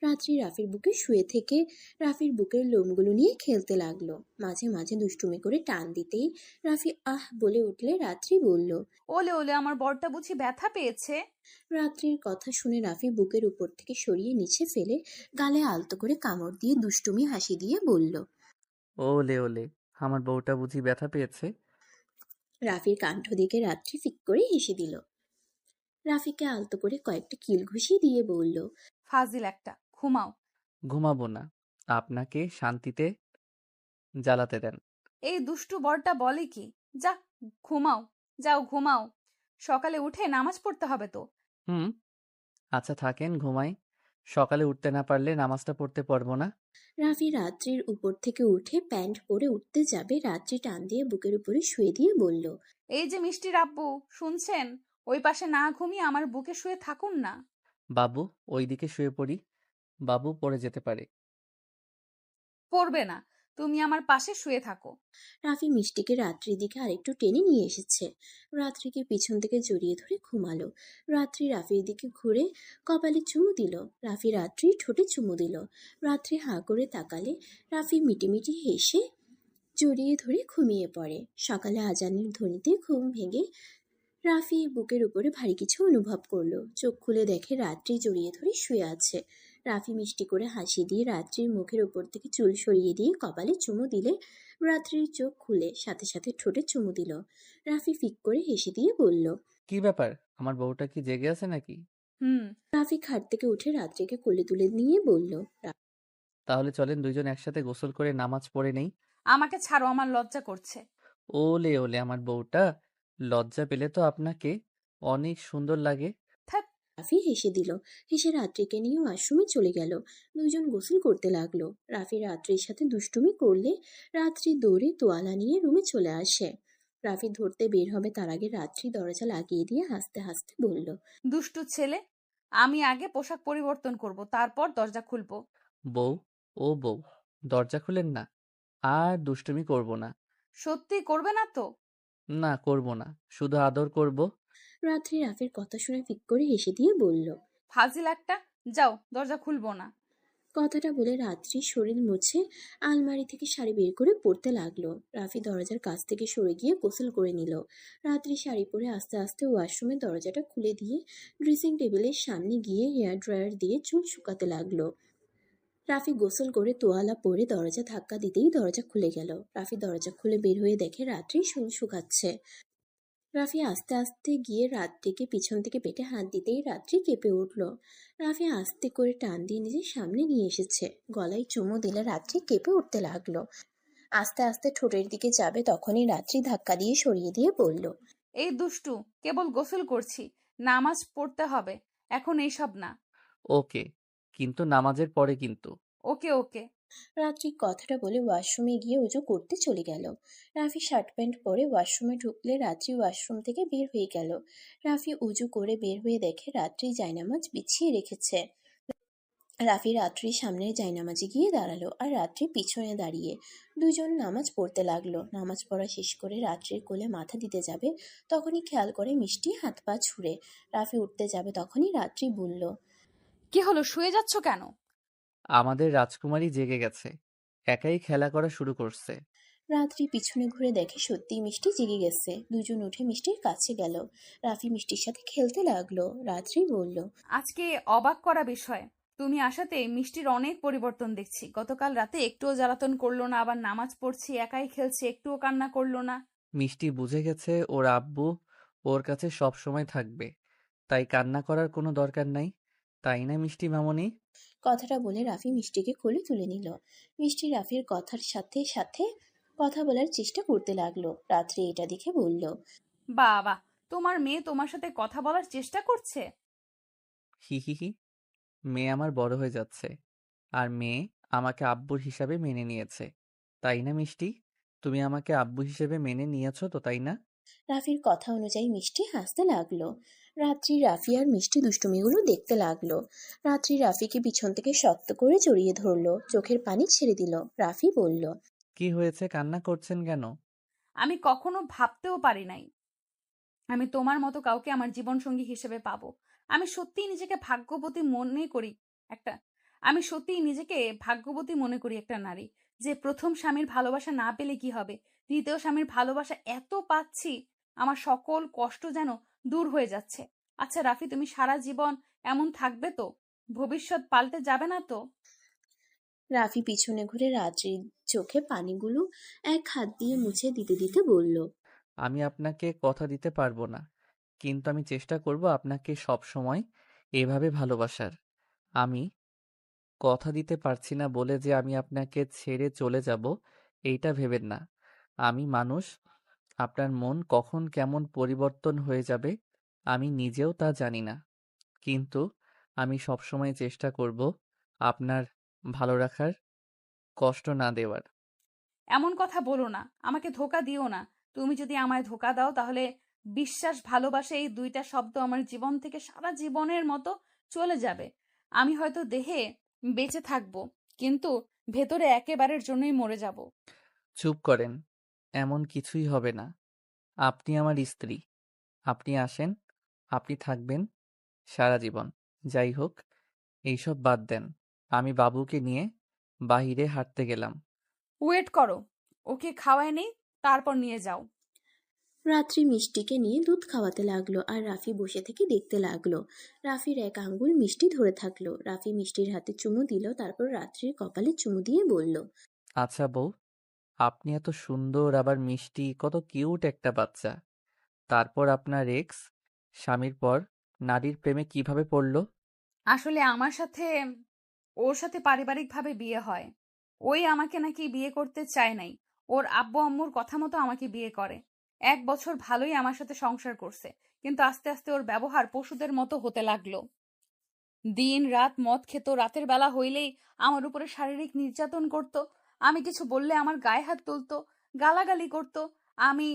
রাত্রি রাফির বুকে শুয়ে থেকে রাফির বুকের লোমগুলো নিয়ে খেলতে লাগলো। মাঝে মাঝে দুষ্টুমি করে টান দিতেই রাফি আহ বলে উঠলে রাত্রি বলল। ওলে ওলে, আমার বরটা বুঝি ব্যথা পেয়েছে? রাত্রির কথা শুনে রাফি বুকের উপর থেকে সরিয়ে নিচে ফেলে গালে আলতো করে কামড় দিয়ে দুষ্টুমি হাসি দিয়ে বলল। ওলে ওলে, আমার বউটা বুঝি ব্যথা পেয়েছে। রাফির কাণ্ঠ দিকে রাত্রি ফিক করে হেসে দিল। রাফিকে আলতো করে কয়েকটা কিল ঘুষি দিয়ে বলল। ফাজিল একটা, ঘুমাও। ঘুমাবো না, আপনাকে শান্তিতে জ্বালাতে দেন। এই দুষ্টু বরটা বলে কি? যা, ঘুমাও। যাও ঘুমাও, সকালে উঠে নামাজ পড়তে হবে তো। হুম, আচ্ছা থাকেন ঘুমাই। সকালে উঠতে না পারলে নামাজটা পড়তে পারবো না। রাফি রাত্রির উপর থেকে উঠে প্যান্ট পরে উঠতে যাবে। রাত্রি টান দিয়ে বুকের উপরে শুয়ে দিয়ে বলল। এই যে মিষ্টির আব্বু, শুনছেন? ওই পাশে না ঘুমিয়ে আমার বুকে শুয়ে থাকুন না। বাবু, ওইদিকে শুয়ে পড়ি। বাবু পড়ে যেতে পারে। পড়বে না, তুমি আমার পাশে শুয়ে থাকো। রাফি মিষ্টিকে রাত্রির দিকে আরেকটু টেনে নিয়ে এসেছে। রাত্রিকে পিছন থেকে জড়িয়ে ধরে ঘুমালো। রাত্রি রাফির দিকে ঘুরে কপালে চুমু দিল। রাফি রাত্রি ঠোঁটে চুমু দিল। রাত্রি হাঁ করে তাকালে রাফি মিটিমিটি হেসে জড়িয়ে ধরে ঘুমিয়ে পড়ে। সকালে আজানের ধ্বনিতে ঘুম ভেঙে রাফি বুকের উপরে ভারী কিছু অনুভব করলো। চোখ খুলে দেখে রাত্রি জড়িয়ে ধরে শুয়ে আছে। রাফি মিষ্টি করে হাসি দিয়ে রাত্রির মুখের উপর থেকে চুল সরিয়ে দিয়ে কপালে চুমু দিলে রাত্রির চোখ খুলে সাথে সাথে ঠোঁটে চুমু দিল। রাফি ফিক করে হেসে দিয়ে বলল। কি ব্যাপার, আমার বউটা কি জেগে আছে নাকি? হুম। রাফি খাট থেকে উঠে রাত্রিকে কোলে তুলে নিয়ে বলল। তাহলে চলেন দুইজন একসাথে গোসল করে নামাজ পড়ে নেই। আমাকে ছাড়ো, আমার লজ্জা করছে। ওলে ওলে আমার বউটা, লজ্জা পেলে তো আপনাকে অনেক সুন্দর লাগে। থাক। রাফি হেসে দিল। হেসে রাত্রিকে নিয়ে ওয়াশরুমে চলে গেল। দুজন গোসল করতে লাগলো। রাফি রাত্রির সাথে দুষ্টুমি করলে রাত্রি দৌড়ে তোয়ালা নিয়ে রুমে চলে আসে। রাফি ধরতে বের হবে তার আগে রাত্রি দরজা লাগিয়ে দিয়ে হাসতে হাসতে বলল। দুষ্টু ছেলে, আমি আগে পোশাক পরিবর্তন করব, তারপর দরজা খুলবো। বউ, ও বউ, দরজা খুলেন না, আর দুষ্টুমি করব না। সত্যি করবে না তো? না, করব না, শুধু আদর করব। রাত্রি রাফির কথা শুনে ফিক করে হেসে দিয়ে বলল। ফাজিল একটা, যাও, দরজা খুলবো না। কথাটা বলে রাত্রি শরীর মুছে আলমারি থেকে শাড়ি বের করে পরতে লাগলো। রাফি দরজার কাছ থেকে সরে গিয়ে গোসল করে নিল। রাত্রি শাড়ি পরে আস্তে আস্তে ওয়াশরুমের দরজাটা খুলে দিয়ে ড্রেসিং টেবিলের সামনে গিয়ে হেয়ার ড্রায়ার দিয়ে চুল শুকাতে লাগলো। রাফি গোসল করে তোয়ালা পরে দরজা ধাক্কা দিতেই দরজা খুলে গেল। রাফি দরজা খুলে বের হয়ে দেখে রাত্রি চুল শুকাচ্ছে। রাফি আস্তে আস্তে গিয়ে রাত্রিকে পিছন থেকে পেটে হাত দিতেই রাত্রি কেঁপে উঠল। রাফি আস্তে করে টান দিয়ে নিজের সামনে নিয়ে এসেছে। গলায় চুমু দিলে রাত্রি কেঁপে উঠতে লাগলো। আস্তে আস্তে ঠোঁটের দিকে যাবে তখনই রাত্রি ধাক্কা দিয়ে সরিয়ে দিয়ে বলল। এই দুষ্টু, কেবল গোসল করছি, নামাজ পড়তে হবে, এখন এইসব না। ওকে, কিন্তু নামাজের পরে কিন্তু। ওকে ওকে। রাত্রি কথাটা বলে ওয়াশরুমে গিয়ে উজু করতে চলে গেল। রাফি শার্ট প্যান্ট পরে ওয়াশরুমে ঢুকলে রাত্রি ওয়াশরুম থেকে বের হয়ে গেল। রাফি উজু করে বের হয়ে দেখে রাত্রি জায়নামাজ বিছিয়ে রেখেছে। রাফি রাত্রির সামনের জায়নামাজে গিয়ে দাঁড়ালো আর রাত্রি পিছনে দাঁড়িয়ে দুজন নামাজ পড়তে লাগলো। নামাজ পড়া শেষ করে রাত্রির কোলে মাথা দিতে যাবে তখনই খেয়াল করে মিষ্টি হাত পা ছুঁড়ে। রাফি উঠতে যাবে তখনই রাত্রি বলল। কি হলো, শুয়ে যাচ্ছ কেন? আমাদের রাজকুমারী জেগে গেছে, একাই খেলা করা শুরু করছে। রাত্রি পিছনে ঘুরে দেখে সত্যি মিষ্টি জেগে গেছে। দুজন উঠে মিষ্টির কাছে গেল। রাফি মিষ্টির সাথে খেলতে লাগলো। রাত্রি বলল। আজকে অবাক করা বিষয়, তুমি আসাতে মিষ্টির অনেক পরিবর্তন দেখছি। গতকাল রাতে একটুও জ্বালাতন করলো না, আবার নামাজ পড়ছি, একাই খেলছে, একটুও কান্না করলো না। মিষ্টি বুঝে গেছে ওর আব্বু ওর কাছে সব সময় থাকবে, তাই কান্না করার কোনো দরকার নাই। তাই না মিষ্টি মামনি? কথাটা বলে রাফি মিষ্টিকে কোলে তুলে নিল। মিষ্টি রাফির কথার সাথে সাথে কথা বলার চেষ্টা করতে লাগলো। রাত্রি এটা দেখে বলল। বাবা, তোমার মেয়ে তোমার সাথে কথা বলার চেষ্টা করছে? হি হি হি, মেয়ে আমার বড় হয়ে যাচ্ছে, আর মেয়ে আমাকে আব্বুর হিসাবে মেনে নিয়েছে। তাই না মিষ্টি? তুমি আমাকে আব্বু হিসেবে মেনে নিয়েছো তো, তাই না? রাফির কথা অনুযায়ী মিষ্টি হাসতে লাগলো। রাত্রি রাফি আর মিষ্টি দুষ্টুমিগুলো দেখতে লাগলো। রাত্রি রাফিকে পিছন থেকে শক্ত করে জড়িয়ে ধরলো, চোখের পানি ছেড়ে দিল। রাফি বলল। কি হয়েছে, কান্না করছেন কেন? আমি কখনো ভাবতেও পারি নাই আমি তোমার মতো কাউকে আমার জীবন সঙ্গী হিসেবে পাবো। আমি সত্যিই নিজেকে ভাগ্যবতী মনে করি একটা আমি সত্যিই নিজেকে ভাগ্যবতী মনে করি একটা নারী, যে প্রথম স্বামীর ভালোবাসা না পেলে কি হবে, দ্বিতীয় স্বামীর ভালোবাসা এত পাচ্ছি, আমার সকল কষ্ট যেন দূর হয়ে যাচ্ছে। আচ্ছা রাফি, তুমি সারা জীবন এমন থাকবে তো? ভবিষ্যৎ পাল্টে যাবে না তো? রাফি পিছনে ঘুরে রাত্রির চোখে পানিগুলো এক হাত দিয়ে মুছে দিতে দিতে বলল। আমি আপনাকে কথা দিতে পারবো না, কিন্তু আমি চেষ্টা করব আপনাকে সব সময় এভাবে ভালোবাসার। আমি কথা দিতে পারছি না বলে যে আমি আপনাকে ছেড়ে চলে যাব, এইটা ভেবেন না। আমি মানুষ, আপনার মন কখন কেমন পরিবর্তন হয়ে যাবে আমি নিজেও তা জানি না। কিন্তু আমি সবসময় চেষ্টা করব আপনার ভালো রাখার, কষ্ট না দেওয়ার। এমন কথা বলো না, আমাকে ধোকা দিও না। তুমি যদি আমায় ধোকা দাও তাহলে বিশ্বাস, ভালোবাসা, এই দুইটা শব্দ আমার জীবন থেকে সারা জীবনের মতো চলে যাবে। আমি হয়তো দেহে বেঁচে থাকবো, কিন্তু ভেতরে একেবারের জন্যই মরে যাব। চুপ করেন, এমন কিছুই হবে না। আপনি আমার স্ত্রী, আপনি আসেন, আপনি থাকবেন সারা জীবন। যাই হোক, এইসব বাদ দেন। আমি বাবুকে নিয়ে বাহিরে হাঁটতে গেলাম। ওয়েট করো, ওকে খাওয়ায় নেই, তারপর নিয়ে যাও। রাত্রি মিষ্টিকে নিয়ে দুধ খাওয়াতে লাগলো আর রাফি বসে থেকে দেখতে লাগলো। রাফির এক আঙ্গুল মিষ্টি ধরে থাকলো। রাফি মিষ্টির হাতে চুমু দিল, তারপর রাত্রির কপালে চুমু দিয়ে বলল, আচ্ছা বউ, আপনি এত সুন্দর আবার মিষ্টি, কত কিউট একটা বাচ্চা। তারপর আপনার এক্স স্বামীর পর নারীর প্রেমে কিভাবে পড়ল? আসলে আমার সাথে ওর সাথে পারিবারিকভাবে বিয়ে হয়। ওই আমাকে নাকি বিয়ে করতে চায় নাই। ওর আব্বু আম্মুর কথা মতো আমাকে বিয়ে করে। 1 বছর ভালোই আমার সাথে সংসার করছে, কিন্তু আস্তে আস্তে ওর ব্যবহার পশুদের মতো হতে লাগলো। দিন রাত মদ খেত, রাতের বেলা হইলেই আমার উপরে শারীরিক নির্যাতন করত। আমি কিছু বললে আমার গায়ে হাত তুলতো, গালাগালি করত। আমি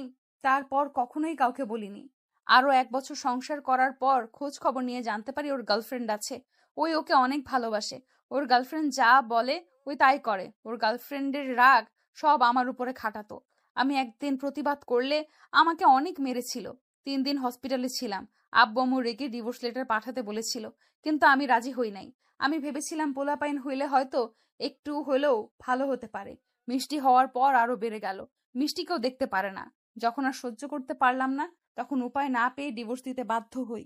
তারপর কখনোই কাউকে বলিনি। আরো 1 বছর সংসার করার পর খোঁজ খবর নিয়ে জানতে পারি ওর গার্লফ্রেন্ড আছে। ওই ওকে অনেক ভালোবাসে। ওর গার্লফ্রেন্ড যা বলে ওই তাই করে। ওর গার্লফ্রেন্ডের রাগ সব আমার উপরে খাটাতো। আমি একদিন প্রতিবাদ করলে আমাকে অনেক মেরেছিল। 3 দিন হসপিটালে ছিলাম। আব্বু আম্মু রেগে ডিভোর্স লেটার পাঠাতে বলেছিল, কিন্তু আমি রাজি হই নাই। আমি ভেবেছিলাম পোলাপাইন হইলে হয়তো একটু হলেও ভালো হতে পারে। মিষ্টি হওয়ার পর আরো বেড়ে গেল। মিষ্টিকেও দেখতে পারে না। যখন আর সহ্য করতে পারলাম না, তখন উপায় না পেয়ে ডিভোর্স দিতে বাধ্য হই।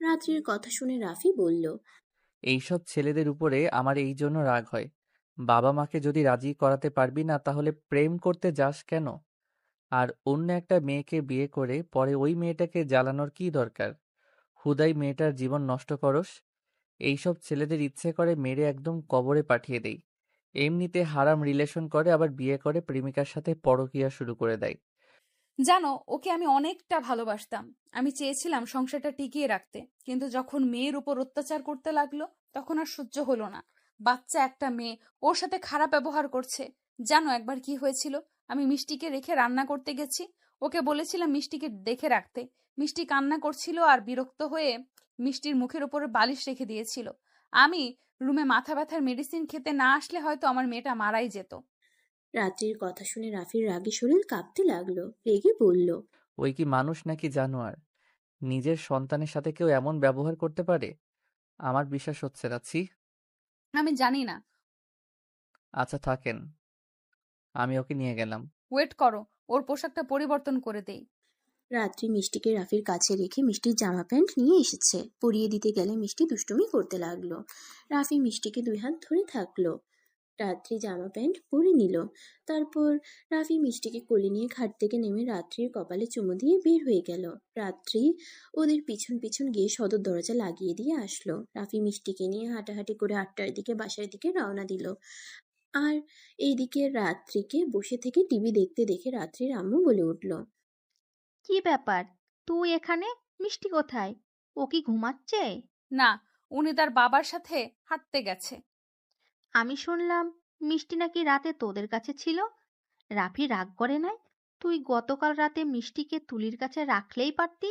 রাত্রির কথা শুনে রাফি বলল, এইসব ছেলেদের উপরে আমার এই জন্য রাগ হয়। বাবা মাকে যদি রাজি করাতে পারবি না তাহলে প্রেম করতে যাস কেন? আর অন্য একটা মেয়েকে বিয়ে করে পরে ওই মেয়েটাকে জ্বালানোর কি দরকার? হুদাই মেয়েটার জীবন নষ্ট করস। এইসব ছেলেদের ইচ্ছে করে মেরে একদম কবরে পাঠিয়ে দেই। এমনিতে হারাম রিলেশন করে আবার বিয়ে করে প্রেমিকার সাথে পরকীয়া শুরু করে দেয়। জানো, ওকে আমি অনেকটা ভালোবাসতাম। আমি চেয়েছিলাম সংসারটা টিকিয়ে রাখতে, কিন্তু যখন মেয়ের উপর অত্যাচার করতে লাগলো তখন আর সহ্য হলো না। বাচ্চা একটা মেয়ে, ওর সাথে খারাপ ব্যবহার করছে। জানো একবার কি হয়েছিল? আমি মিষ্টিকে রেখে রান্না করতে গেছি। ওকে বলেছিলাম মিষ্টিকে দেখে রাখতে। মিষ্টি কান্না করছিল আর বিরক্ত হয়ে মিষ্টির মুখের উপরে বালিশ রেখে দিয়েছিল। আমি রুমে মাথা ব্যথার মেডিসিন খেতে না আসলে হয়তো আমার মেয়েটা মারাই যেত। রাত্রির কথা শুনে রাফির রাগে শরীর কাঁপতে লাগলো। রেগে বলল, ওই কি মানুষ নাকি জানোয়ার? নিজের সন্তানের সাথে কেউ এমন ব্যবহার করতে পারে? আমার বিশ্বাস হচ্ছে না, ছি। আমি জানি না। আচ্ছা থাকেন, আমি ওকে নিয়ে গেলাম। ওয়েট করো, ওর পোশাকটা পরিবর্তন করে দেই। রাত্রি মিষ্টিকে রাফির কাছে রেখে মিষ্টির জামা প্যান্ট নিয়ে এসেছে। পরিয়ে দিতে গেলে মিষ্টি দুষ্টুমি করতে লাগলো। রাফি মিষ্টিকে 2 হাত ধরে থাকলো। রাত্রি জামা প্যান্ট পরে নিল। তারপর রাফি মিষ্টিকে কোলে নিয়ে খাট থেকে নেমে রাত্রির কপালে চুমু দিয়ে বের হয়ে গেল। রাত্রি ওদের পিছন পিছন গিয়ে সদর দরজা লাগিয়ে দিয়ে আসলো। রাফি মিষ্টিকে নিয়ে হাঁটাহাঁটি করে 8টার দিকে বাসার দিকে রওনা দিল। আর এইদিকে রাত্রিকে বসে থেকে টিভি দেখতে দেখে রাত্রির আম্মু বলে উঠল, কি ব্যাপার? তুই এখানে? মিষ্টি কোথায়? ও কি ঘুমাচ্ছে? না, উনি তার বাবার সাথে হাঁটতে গেছে। আমি শুনলাম মিষ্টি নাকি রাতে তোদের কাছে ছিল। রাফি রাগ করে নাই? তুই গতকাল রাতে মিষ্টিকে তুলির কাছে রাখলেই পারতি।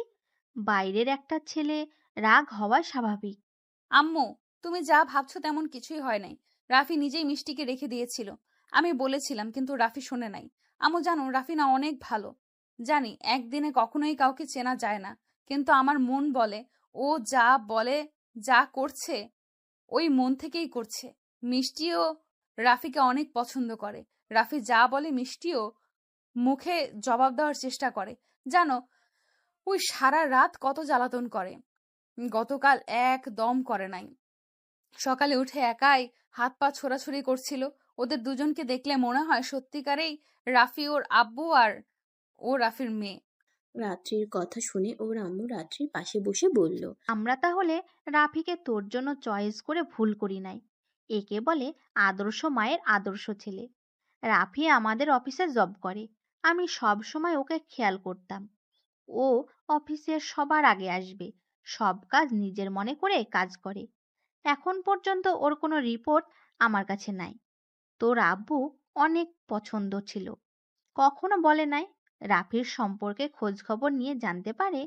বাইরের একটা ছেলে, রাগ হওয়া স্বাভাবিক। আম্মু, তুমি যা ভাবছো তেমন কিছুই হয় নাই। রাফি নিজেই মিষ্টিকে রেখে দিয়েছিল। আমি বলেছিলাম, কিন্তু রাফি শোনে নাই। আম্মু জানো, রাফি না অনেক ভালো। জানি একদিনে কখনোই কাউকে চেনা যায় না, কিন্তু আমার মন বলে ও যা বলে, যা করছে ওই মন থেকেই করছে। মিষ্টিও রাফিকে অনেক পছন্দ করে। রাফি যা বলে মিষ্টিও মুখে জবাব দেওয়ার চেষ্টা করে। জানো, ওই সারা রাত কত জ্বালাতন করে। গতকাল একদম করে নাই। সকালে উঠে একাই হাত পা ছোড়াছুড়ি করছিল। ওদের দুজনকে দেখলে মনে হয় সত্যিকারেই রাফি ওর আব্বু আর ও রাফির মেয়ে। রাত্রির কথা শুনে ওর আম্মু রাত্রির পাশে বসে বলল, আমরা তাহলে রাফিকে তোর জন্য চয়েস করে ভুল করি নাই। একে বলে আদর্শ মায়ের আদর্শ ছেলে। রাফি আমাদের অফিসে জব করে। আমি সব সময় ওকে খেয়াল করতাম। ও অফিসের সবার আগে আসবে, সব কাজ নিজের মনে করে কাজ করে। এখন পর্যন্ত ওর কোনো রিপোর্ট আমার কাছে নাই। তোর আব্বু অনেক পছন্দ ছিল, কখনো বলে নাই। রাফির সম্পর্কে খোঁজ খবর নিয়ে জানতে পারে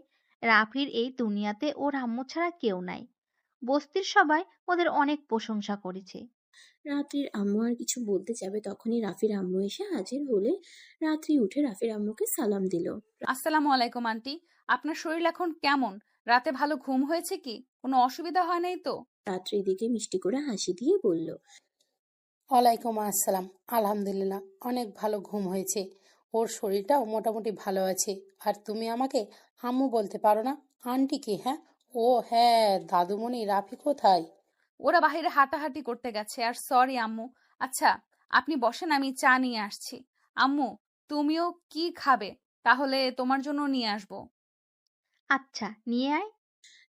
রাফির এই দুনিয়াতে ওর আম্মু ছাড়া কেউ নাই। বস্তির সবাই ওদের অনেক প্রশংসা করেছে। রাত্রির আম্মু আর কিছু বলতে যাবে তখনই রাফির আম্মু এসে হাজির হলে রাত্রি উঠে রাফির আম্মুকে সালাম দিল। আসসালামু আলাইকুম আন্টি। আপনার শরীর এখন কেমন? রাতে ভালো ঘুম হয়েছে কি? কোনো অসুবিধা হয় নাই তো? রাত্রির দিকে মিষ্টি করে হাসি দিয়ে বলল, ওয়ালাইকুম আসসালাম। আলহামদুলিল্লাহ, অনেক ভালো ঘুম হয়েছে। ওর শরীরটাও মোটামুটি ভালো আছে। আর তুমি আমাকে আম্মু বলতে পারো না? আন্টি কি? হ্যাঁ, ও হ্যাঁ, দাদুমণি রাফি কোথায়? ওরা বাইরে হাঁটাহাঁটি করতে গেছে। আর সরি আম্মু। আচ্ছা, আপনি বসেন, আমি চা নিয়ে আসছি। আম্মু, তুমিও কি খাবে? তাহলে তোমার জন্য নিয়ে আসবো। আচ্ছা, নিয়ে আয়।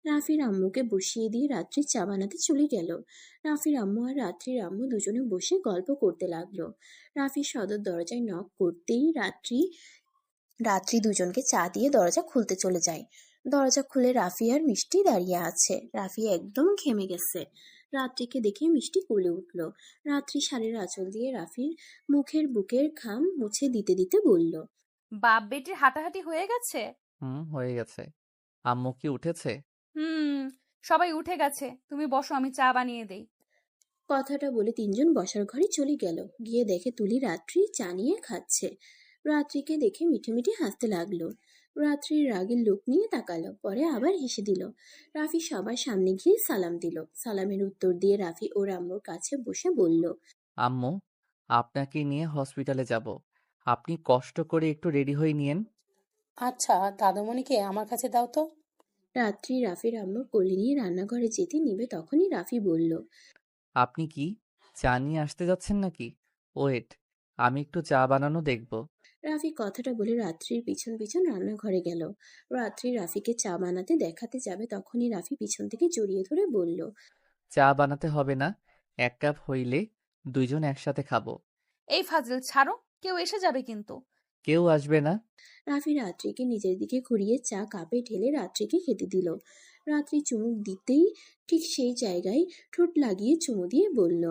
রাফির আম্মুকে বসিয়ে দিয়ে রাত্রি চা বানাতে চলে গেল। রাফির আম্মু আর রাত্রির আম্মু দুজনে বসে গল্প করতে লাগলো। রাফির সদর দরজায় নক করতেই রাত্রি রাত্রি দুজনকে চা দিয়ে দরজা খুলতে চলে যায়। দরজা খুলে রাফি আর মিষ্টি দাঁড়িয়ে আছে। রাফি একদম ঘেমে গেছে। রাত্রিকে দেখে মিষ্টি কোলে উঠল। রাত্রি শাড়ির আঁচল দিয়ে রাফির মুখের বুকের ঘাম মুছে দিতে দিতে বলল, বাপ বেটির হাঁটাহাঁটি হয়ে গেছে? হয়ে গেছে। আম্মু কি উঠেছে? হুম, সবাই উঠে গেছে। তুমি বসো, আমি চা বানিয়ে দেই। কথাটা বলে তিনজন বসার ঘরে চলে গেল। গিয়ে দেখে তুলি রাত্রি চা নিয়ে খাচ্ছে। রাত্রিকে দেখে মিঠে মিঠে হাসতে লাগলো। রাত্রির রাগের লোক নিয়ে তাকালো, পরে আবার হেসে দিল। রাফি সবার সামনে গিয়ে সালাম দিল। সালামের উত্তর দিয়ে রাফি ওর আম্মুর কাছে বসে বলল, আম্মু, আপনাকে নিয়ে হসপিটালে যাব। আপনি কষ্ট করে একটু রেডি হয়ে নিয়েন। আচ্ছা, দাদুমণিকে আমার কাছে দাও তো। রাত্রি রাফির আম্মুর কোলে নিয়ে রান্নাঘরে যেতে নিবে তখনই রাফি বলল, আপনি কি চা নিয়ে আসতে যাচ্ছেন নাকি? ওয়েট, আমি একটু চা বানানো দেখব। রাফি কথাটা বলে রাত্রির পিছন পিছন রান্নাঘরে গেল। রাত্রি রাফিকে চা বানাতে দেখাতে যাবে তখনই রাফি পিছন থেকে জড়িয়ে ধরে বলল, চা বানাতে হবে না, 1 কাপ হইলে দুইজন একসাথে খাবো। এই ফাজিল ছাড়ো, কেউ এসে যাবে কিন্তু। কেউ আসবে না। রাফি রাত্রিকে নিজের দিকে ঘুরিয়ে চা কাপে ঢেলে রাত্রিকে খেতে দিল। রাত্রি চুমুক দিতেই ঠিক সেই জায়গায় ঠোঁট লাগিয়ে চুমু দিয়ে বলল।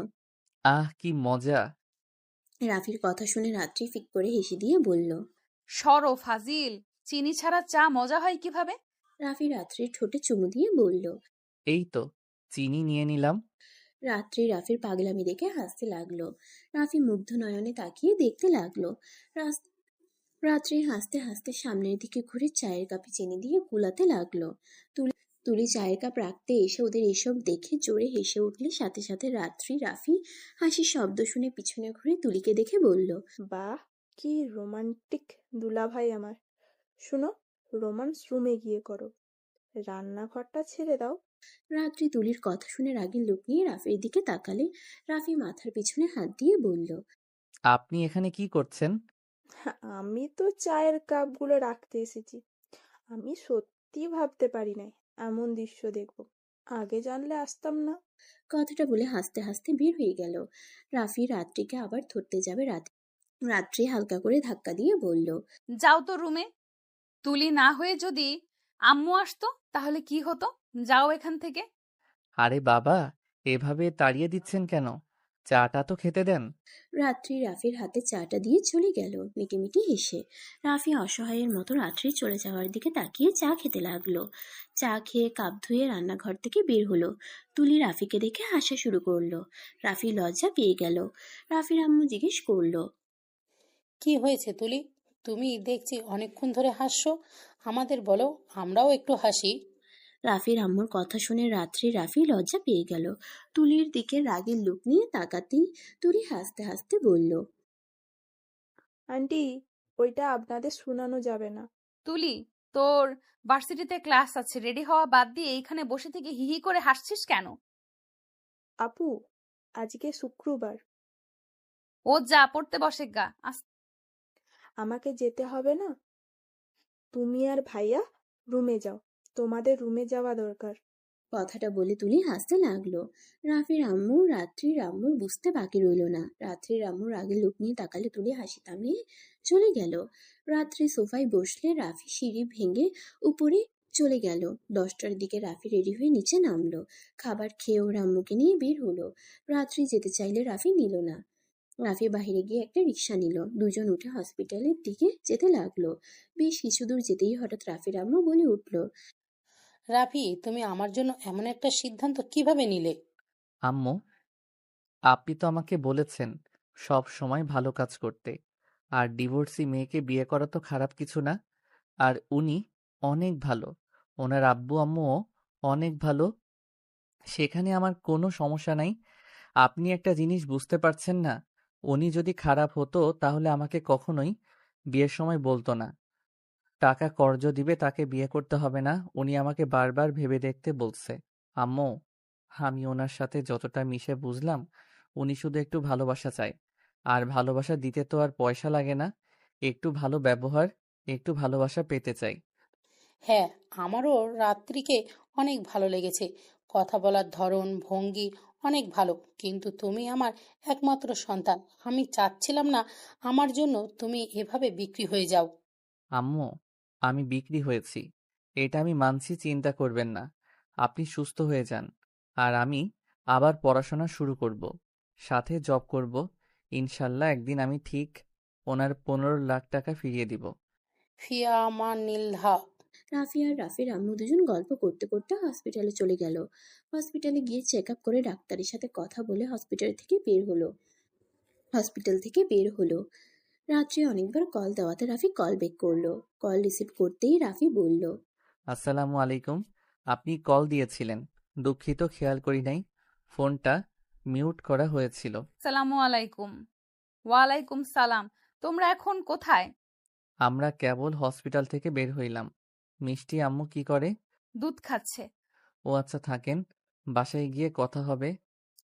আহ, কি মজা। রাফির কথা শুনে রাত্রি ফিক করে হেসে দিয়ে বলল। সরো ফাজিল, চিনি ছাড়া চা মজা হয় কিভাবে? রাফি রাত্রির ঠোঁটে চুমু দিয়ে বলল। এই তো, চিনি নিয়ে নিলাম। রাত্রি রাফির পাগলামি দেখে হাসতে লাগলো। রাফি মুগ্ধ নয়নে তাকিয়ে দেখতে লাগলো। রাস- রাত্রি হাসতে হাসতে সামনের দিকে ঘুরে চায়ের কাপে চিনি দিয়ে কুলাতে লাগলো। তুলি চায়ের কাপ রাখতে এসে ওদের এসব দেখে জোরে হেসে উঠলে সাথে সাথে রাত্রি রাফি হাসির শব্দ শুনে পিছনে ঘুরে তুলিকে দেখে বলল। বাহ, কি রোমান্টিক দুলাভাই আমার। শুনো, রোমান্স রুমে গিয়ে করো, রান্নাঘরটা ছেড়ে দাও। রাত্রি তুলির কথা শুনে রাগের লোক নিয়ে রাফির দিকে তাকালে রাফি মাথার পিছনে হাত দিয়ে বলল। আপনি এখানে কি করছেন? আমি তো চায়ের কাপগুলো রাখতে এসেছি। আমি সত্যি ভাবতে পারি নাই এমন দৃশ্য দেখব। আগে জানলে আসতাম না। কথাটা বলে হাসতে হাসতে বের হয়ে গেল। রাফি রাত্রিকে আবার ধরতে যাবে। রাত্রি হালকা করে ধাক্কা দিয়ে বলল। যাও তো রুমে। তুলি না হয়ে যদি আম্মু আসতো তাহলে কি হতো? যাও এখান থেকে। আরে বাবা, এভাবে তাড়িয়ে দিচ্ছেন কেন? চাটা তো খেতে দেন। রাত্রি রাফির হাতে চাটা দিয়ে চলে গেল মিটিমিটি হেসে। রাফি অসহায়ের মতো রাত্রি চলে যাওয়ার দিকে তাকিয়ে চা খেতে লাগলো। চা খেয়ে কাপ ধুয়ে রান্নাঘর থেকে বের হলো। তুলি রাফিকে দেখে হাসা শুরু করলো। রাফি লজ্জা পেয়ে গেল। রাফির আম্মু জিজ্ঞেস করলো। কি হয়েছে তুলি? তুমি দেখছি অনেকক্ষণ ধরে হাসছো। আমাদের বলো, আমরাও একটু হাসি। রাফির আম্মুর কথা শুনে রাফি লজ্জা পেয়ে গেল। তুলির দিকে রাগের লোক নিয়ে তাকাতেই তুলি হাসতে হাসতে বলল। আন্টি, ওইটা আপনাদের শোনানো যাবে না। তুলি, তোর ভার্সিটিতে ক্লাস আছে, রেডি হওয়া বাদ দিয়ে এইখানে বসে থেকে হিহি করে হাসছিস কেন? আপু, আজকে শুক্রবার, ও যা পড়তে বসে গা। আমাকে যেতে হবে না। তুমি আর ভাইয়া রুমে যাও, তোমাদের রুমে যাওয়া দরকার। কথাটা বলে তুলি হাসতে লাগলো। রাত্রির আম্মুর বুঝতে বাকি রইল না। রাত্রির আম্মুর রাগের লোক নিয়ে তাকালে তুলি হাসি থামিয়ে চলে গেল। রাত্রি সোফায় বসলে রাফি সিঁড়ি ভেঙে উপরে চলে গেল। 10টার দিকে রাফি রেডি হয়ে নিচে নামলো। খাবার খেয়ে ওর আম্মুকে নিয়ে বের হলো। রাত্রি যেতে চাইলে রাফি নিল না। রাফি বাইরে গিয়ে একটা রিক্সা নিল। দুজন উঠে হসপিটালের দিকে যেতে লাগলো। বেশ কিছু দূর যেতেই হঠাৎ রাফির আম্মু বলে উঠল। রাফি, তুমি আমার জন্য এমন একটা সিদ্ধান্ত কিভাবে নিলে? আম্মু, আপনি তো আমাকে বলেছেন সব সময় ভালো কাজ করতে, আর ডিভোর্সি মেয়েকে বিয়ে করা তো খারাপ কিছু না। আর উনি অনেক ভালো, ওনার আব্বু আম্মুও অনেক ভালো, সেখানে আমার কোনো সমস্যা নাই। আপনি একটা জিনিস বুঝতে পারছেন না? উনি যদি খারাপ হতো তাহলে আমাকে কখনোই বিয়ের সময় বলতো না। টাকা কর্জ দিবে তাকে বিয়ে করতে হবে না। উনি আমাকে বারবার ভেবে দেখতে বলছে। আম্মু, আমি ওনার সাথে যতটা মিশে বুঝলাম, উনি শুধু একটু ভালোবাসা চায়। আর ভালোবাসা দিতে তো আর পয়সা লাগে না। একটু ভালো ব্যবহার, একটু ভালোবাসা পেতে চাই। হ্যাঁ, আমারও রাত্রিকে অনেক ভালো লেগেছে। কথা বলার ধরন, ভঙ্গি অনেক ভালো। কিন্তু তুমি আমার একমাত্র সন্তান। আমি চাচ্ছিলাম না আমার জন্য তুমি এভাবে বিক্রি হয়ে যাও। আম্মু, আমি বিক্রি হয়েছি। এটা আমি মানছি, চিন্তা করবেন না। আপনি সুস্থ হয়ে যান। আর আমি আবার পড়াশোনা শুরু করব। সাথে জব করব। ইনশাল্লাহ একদিন আমি ঠিক ওনার 15 লাখ টাকা ফিরিয়ে দিব। ফিয়া আমার নীলধা। রাফি আর রাফির আম্মু দুজন গল্প করতে করতে হসপিটালে চলে গেল। হসপিটালে গিয়ে চেক আপ করে ডাক্তারের সাথে কথা বলে হসপিটাল থেকে বের হলো। রাত্রে অনেকবার কল দেওয়াতে রাফি কল ব্যাক করলো। কল রিসিভ করতেই রাফি বলল, আসসালামু আলাইকুম। আপনি কল দিয়েছিলেন। দুঃখিত, খেয়াল করি নাই। ফোনটা মিউট করা হয়েছিল। সালামু আলাইকুম। ওয়ালাইকুম সালাম। তোমরা এখন কোথায়? আমরা কেবল হসপিটাল থেকে বের হইলাম। মিষ্টি আম্মু কি করে? দুধ খাচ্ছে। ও আচ্ছা, থাকেন, বাসায় গিয়ে কথা হবে।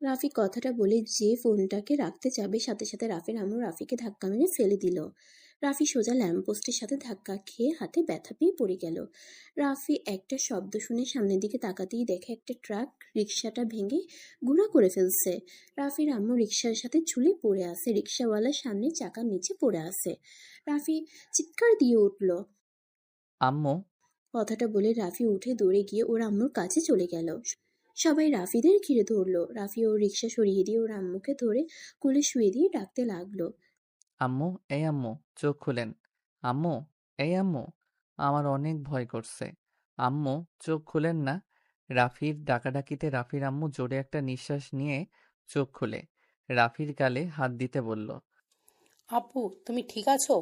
রাফি কথাটা বলে যে ফোনটাকে রাখতে যাবে সাথে সাথে রাফির আম্মু রাফিকে ধাক্কা মেরে ফেলে দিল। রাফি সোজা ল্যাম্পপোস্টের সাথে ধাক্কা খেয়ে হাতে ব্যথা পেয়ে পড়ে গেল। রাফি একটা শব্দ শুনে সামনের দিকে তাকাতেই দেখে একটা ট্রাক রিক্সাটা ভেঙে গুঁড়া করে ফেলছে। রাফির আম্মু রিক্সার সাথে ঝুলে পড়ে আছে, রিক্সাওয়ালার সামনে চাকার নিচে পড়ে আছে। রাফি চিৎকার দিয়ে উঠল। আম্মু, কথাটা বলে রাফি উঠে দৌড়ে গিয়ে ওর আম্মুর কাছে চলে গেল। সবাই রাফিদের ঘিরে ধরলো। রাফি ওর রিক্সা সরিয়ে দিয়ে ওর আম্মুকে ধরে কোলে শুয়ে দিয়ে ডাকতে লাগলো। আম্মু, এই আম্মু, চোখ খুলেন। আম্মু, এই আম্মু, আমার অনেক ভয় করছে। আম্মু, চোখ খুলেন না। রাফির ডাকাডাকিতে রাফির আম্মু জোরে একটা নিঃশ্বাস নিয়ে চোখ খুলে রাফির গালে হাত দিতে বলল। আপু, তুমি ঠিক আছো?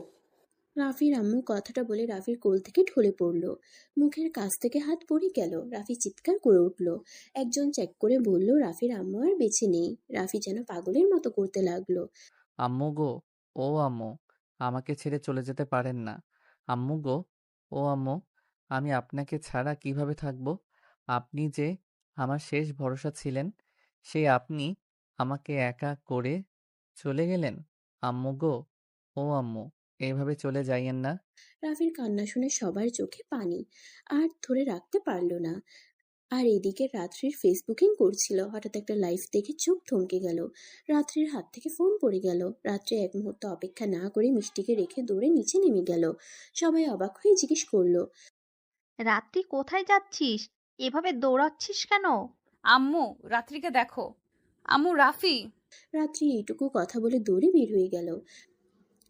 রাফির আম্মু কথাটা বলে রাফির কোল থেকে ঢলে পড়লো। মুখের কাছ থেকে হাত পড়ে গেল। রাফি চিৎকার করে উঠল। একজন চেক করে বলল রাফির আম্মু আর বেঁচে নেই। রাফি যেন পাগলের মতো করতে লাগলো। আম্মু গো, ও আম্মু, আমাকে ছেড়ে চলে যেতে পারেন না। আম্মু গো, ও আম্মু, আমি আপনাকে ছাড়া কিভাবে থাকবো? আপনি যে আমার শেষ ভরসা ছিলেন, সেই আপনি আমাকে একা করে চলে গেলেন। আম্মু গো, ও আম্মু, এভাবে চলে যাইয়েন না। রাফির কান্না শুনে সবার চোখে পানি, আর ধরে রাখতে পারলো না। আর এদিকে রাত্রির ফেসবুকিং করছিল। হঠাৎ একটা লাইভ দেখে চোখ থমকে গেল। রাত্রির হাত থেকে ফোন পড়ে গেল। রাত্রি এক মুহূর্ত অপেক্ষা না করে মিষ্টিকে রেখে দৌড়ে নিচে নেমে গেল। সবাই অবাক হয়ে জিজ্ঞেস করলো, রাত্রি কোথায় যাচ্ছিস? এভাবে দৌড়াচ্ছিস কেন? আম্মু, রাত্রিকে দেখো। আম্মু, রাফি। রাত্রি এইটুকু কথা বলে দৌড়ে বের হয়ে গেল।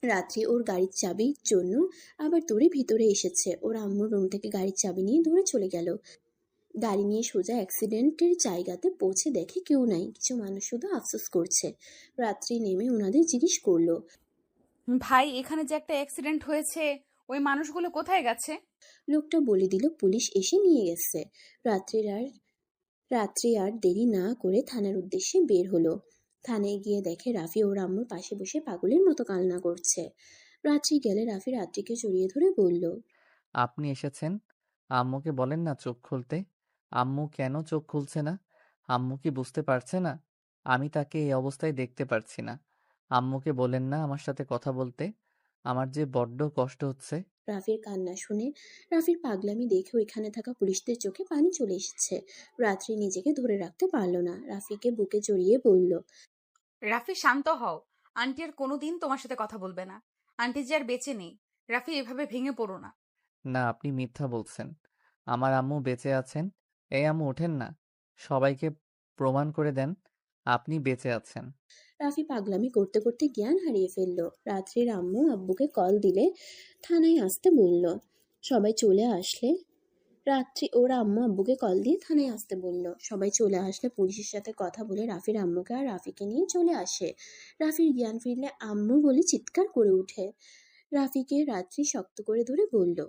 রাত্রি ওর গাড়ির চাবির জন্য আবার দৌড়ে ভিতরে এসেছে। ওর আম্মুর রুম থেকে গাড়ির চাবি নিয়ে দৌড়ে চলে গেল। গাড়ি নিয়ে সোজা অ্যাক্সিডেন্টের জায়গাতে পৌঁছে দেখে কেউ নাই। কিছু মানুষ শুধু আফসোস করছে। রাত্রি নেমে ওনাদের জিজ্ঞেস করলো, ভাই, এখানে যে একটা অ্যাক্সিডেন্ট হয়েছে, ওই মানুষগুলো কোথায় গেছে? লোকটা বলে দিল পুলিশ এসে নিয়ে গেছে। রাত্রি আর দেরি না করে থানার উদ্দেশ্যে বের হলো। থানায় গিয়ে দেখে রাফি ওর আম্মুর পাশে বসে পাগলের মতো কান্না করছে। রাত্রি গেলে রাফি রাত্রিকে জড়িয়ে ধরে বলল, আপনি এসেছেন, আম্মুকে বলেন না চোখ খুলতে। আম্মু কেন চোখ খুলছে না? আম্মু কি বুঝতে পারছে না আমি তাকে এই অবস্থায় দেখতে পারছি না? আম্মুকে বলেন না আমার সাথে কথা বলতে। আমার যে বড্ড কষ্ট হচ্ছে। রাফির কান্না শুনে রাফির পাগলামি দেখে ওইখানে থাকা পুলিশদের চোখে পানি চলে এসেছে। রাত্রি নিজেকে ধরে রাখতে পারল না। রাফিকে বুকে জড়িয়ে বলল, রাফি, শান্ত হও। আন্টি আর কোনোদিন তোমার সাথে কথা বলবে না। আন্টি যে আর বেঁচে নেই। রাফি, এভাবে ভেঙে পড়ো না। না, আপনি মিথ্যা বলছেন। আমার আম্মু বেঁচে আছেন। এই আম্মু, ওঠেন না। সবাইকে প্রমাণ করে দেন আপনি বেঁচে আছেন। রাফি পাগলামি করতে করতে জ্ঞান হারিয়ে ফেলল। রাত্রির আম্মু আব্বুকে কল দিলে থানায় আসতে বলল। সবাই চলে আসলে রাত্রি ওর আম্মু আব্বুকে কল দিয়ে থানায় আসতে বলল। সবাই চলে আসলে পুলিশের সাথে কথা বলে রাফির আম্মুকে আর রাফিকে নিয়ে চলে আসে। রাফির জ্ঞান ফিরলে আম্মু বলে চিৎকার করে উঠে। রাফিকে রাত্রি শক্ত করে ধরে বলল,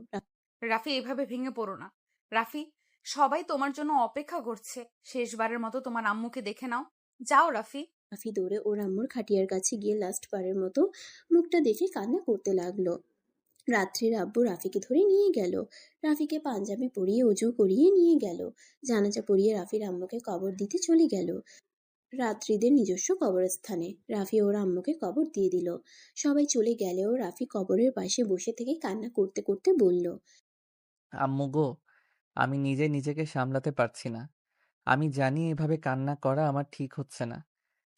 রাফি, এভাবে ভেঙে পড়ো না। রাফি, সবাই তোমার জন্য অপেক্ষা করছে। শেষবারের মতো তোমার আম্মুকে দেখে নাও। যাও রাফি। রাফি দৌড়ে ওর আম্মুর খাটিয়ার কাছে গিয়ে লাস্ট বারের মতো মুখটা দেখে কান্না করতে লাগলো। রাত্রির আব্বু রাফিকে ধরে নিয়ে গেল। রাফিকে পাঞ্জাবি পরিয়ে অজু করিয়ে নিয়ে গেল। জানাজা পরিয়ে রাফির আম্মুকে কবর দিতে চলে গেল রাত্রিদের নিজস্ব কবরস্থানে। রাফি ওর আম্মুকে কবর দিয়ে দিল। সবাই চলে গেলেও রাফি কবরের পাশে বসে থেকে কান্না করতে করতে বলল, আম্মু গো, আমি নিজে নিজেকে সামলাতে পারছি না। আমি জানি এভাবে কান্না করা আমার ঠিক হচ্ছে না,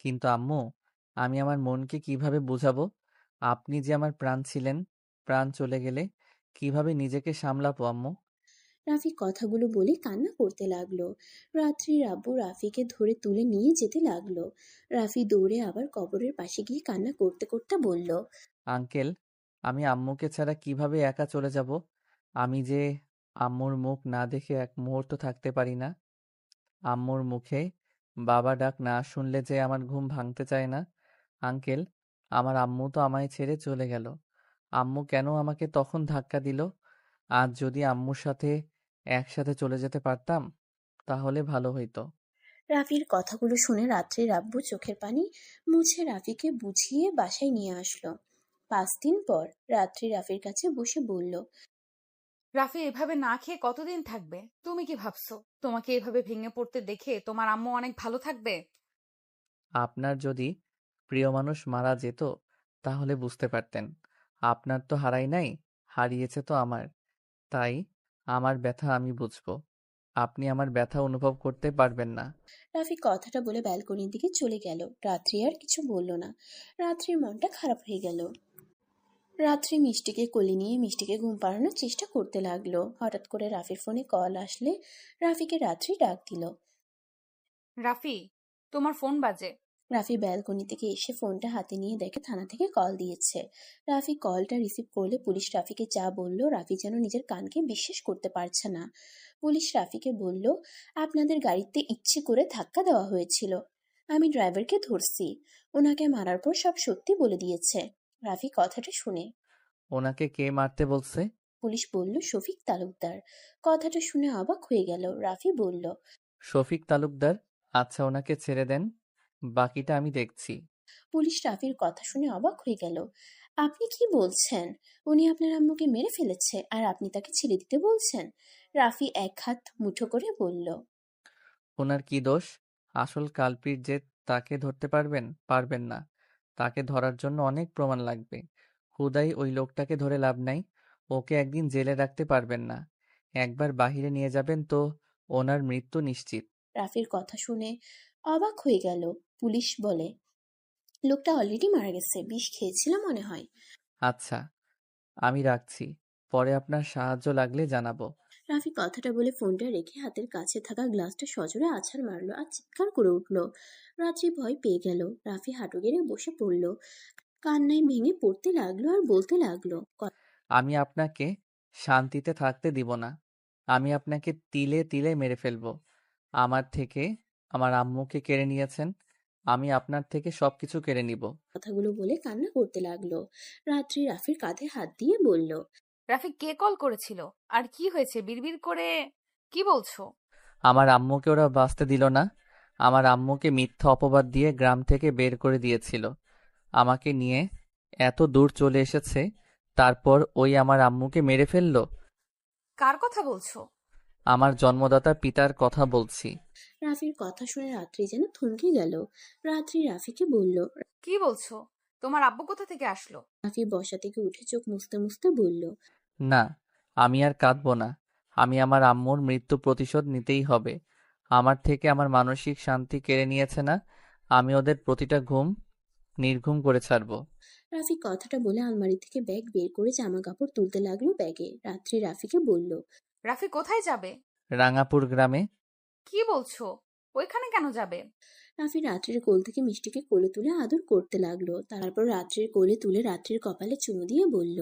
কিন্তু আম্মু, আমি আমার মনকে কিভাবে বোঝাবো? আপনি যে আমার প্রাণ ছিলেন, প্রাণ চলে গেলে কিভাবে নিজেকে সামলাবো আম্মু? রাফি কথাগুলো বলে কান্না করতে লাগলো। রাত্রির আব্বু রাফিকে ধরে তুলে নিয়ে যেতে লাগলো। রাফি দৌড়ে আবার কবরের পাশে গিয়ে কান্না করতে করতে বলল, আঙ্কেল, আমি আম্মুকে ছাড়া কিভাবে একা চলে যাব? আমি যে আম্মুর মুখ না দেখে এক মুহূর্ত থাকতে পারি না। আম্মুর মুখে বাবা ডাক না শুনলে যে আমার ঘুম ভাঙতে চায় না। আঙ্কেল, আমার আম্মু তো আমায় ছেড়ে চলে গেল। আম্মু কেন আমাকে তখন ধাক্কা দিল? আজ যদি আম্মুর সাথে একসাথে চলে যেতে পারতাম, তাহলে ভালো হইতো। রাফির কথাগুলো শুনে রাত্রির আব্বু চোখের পানি মুছে রাফিকে বুঝিয়ে বাসায় নিয়ে আসলো। 5 দিন পর রাত্রি রাফির কাছে বসে বলল, রাফি এভাবে না খেয়ে কতদিন থাকবে? তুমি কি ভাবছো তোমাকে এভাবে ভেঙে পড়তে দেখে তোমার আম্মু অনেক ভালো থাকবে? আপনার যদি প্রিয় মানুষ মারা যেত, তাহলে বুঝতে পারতেন। আপনার তো হারাই নাই, হারিয়েছে তো আমার। তাই আমার ব্যথা আমি বুঝবো। আপনি আমার ব্যথা অনুভব করতে পারবেন না। রাফি কথাটা বলে ব্যালকনির দিকে চলে গেল। রাত্রি আর কিছু বলল না। রাত্রির মনটা খারাপ হয়ে গেল। রাত্রি মিষ্টিকে কোলে নিয়ে মিষ্টিকে ঘুম পাড়ানোর চেষ্টা করতে লাগলো। হঠাৎ করে রাফির ফোনে কল আসলে রাফিকে রাত্রি ডাক দিল। রাফি, তোমার ফোন বাজে। রাফি ব্যালকনি থেকে এসে ফোনটা হাতে নিয়ে দেখে থানা থেকে কল দিয়েছে। রাফি কলটা রিসিভ করলে পুলিশ রাফিকে যা বলল রাফি যেন নিজের কানকে বিশ্বাস করতে পারছে না। পুলিশ রাফিকে বলল, আপনাদের গাড়িতে ইচ্ছে করে ধাক্কা দেওয়া হয়েছিল। আমি ড্রাইভারকে ধরছি। ওনাকে মারার পর সব সত্যি বলে দিয়েছে। রাফি কথাটা শুনে ওনাকে কে মারতে বলছে? পুলিশ বলল, শফিক তালুকদার। কথাটা শুনে অবাক হয়ে গেল। রাফি বলল, শফিক তালুকদার? আচ্ছা, ওনাকে ছেড়ে দেন, বাকিটা আমি দেখছি। পুলিশ রাফির কথা শুনে অবাক হয়ে গেল। আপনি কি বলছেন? উনি আপনার আম্মুকে মেরে ফেলেছে আর আপনি তাকে ছেড়ে দিতে বলছেন? রাফি এক হাত মুঠো করে বলল, ওনার কি দোষ? আসল কালপিট যে, তাকে ধরতে পারবেন? পারবেন না। তাকে ধরার জন্য অনেক প্রমাণ লাগবে। হুদাই ওই লোকটাকে ধরে লাভ নাই। ওকে একদিন জেলে রাখতে পারবেন না। একবার বাহিরে নিয়ে যাবেন তো ওনার মৃত্যু নিশ্চিত। রাফির কথা শুনে অবাক হয়ে গেল। পুলিশ বলে, লোকটা অলরেডি মারা গেছে, বিষ খেয়েছিল মনে হয়। আচ্ছা, আমি রাখছি। পরে আপনার সাহায্য লাগলে জানাবো। রাফি কথাটা বলে ফোনটা রেখে হাতের কাছে থাকা গ্লাসটা সজোরে আছাড় মারলো আর চিৎকার করে উঠল। রাত্রি ভয় পেয়ে গেল। রাফি হাঁটু গেড়ে বসে পড়ল। কান্নায় ভেঙে পড়তে লাগলো আর বলতে লাগলো, আমি আপনাকে শান্তিতে থাকতে দিব না। আমি আপনাকে তিলে তিলে মেরে ফেলবো। আমার থেকে আমার আম্মুকে কেড়ে নিয়েছেন, আমি আপনার থেকে সবকিছু কেড়ে নিব। কথাগুলো বলে কান্না করতে লাগলো। রাত্রি রাফির কাঁধে হাত দিয়ে বলল, রাফি, কে কল করেছিল? আর কি হয়েছে? বিড়বিড় করে কি বলছো? আমার আম্মুকে ওরা বাঁচতে দিল না। আমার আম্মুকে মিথ্যা অপবাদ দিয়ে গ্রাম থেকে বের করে দিয়েছিল। আমাকে নিয়ে এত দূর চলে এসেছে, তারপর ওই আমার আম্মুকে মেরে ফেললো। কার কথা বলছো? আমার জন্মদাতা পিতার কথা বলছি। রাফির কথা শুনে রাত্রি যেন থমকে গেল। রাত্রি রাফিকে বলল, কি বলছো? তোমার আব্বু কোথা থেকে আসলো? রাফি বসা থেকে উঠে চোখ মুছতে মুছতে বলল, না, আমি আর কাঁদবো না। আমি আমার আম্মুর মৃত্যু প্রতিশোধ নিতেই হবে। আমার থেকে আমার মানসিক শান্তি কেড়ে নিয়েছে না, আমি ওদের প্রতিটা ঘুম নির্ঘুম করে ছাড়বো। রাফি কথাটা বলে আলমারি থেকে ব্যাগ বের করে জামা কাপড় তুলতে লাগলো ব্যাগে। রাত্রি রাফিকে বলল, রাফি কোথায় যাবে? রাঙাপুর গ্রামে। কি বলছো? ওইখানে কেন যাবে? রাফি রাত্রির কোল থেকে মিষ্টিকে কোলে তুলে আদর করতে লাগলো। তারপর রাত্রির কোলে তুলে রাত্রির কপালে চুমু দিয়ে বলল,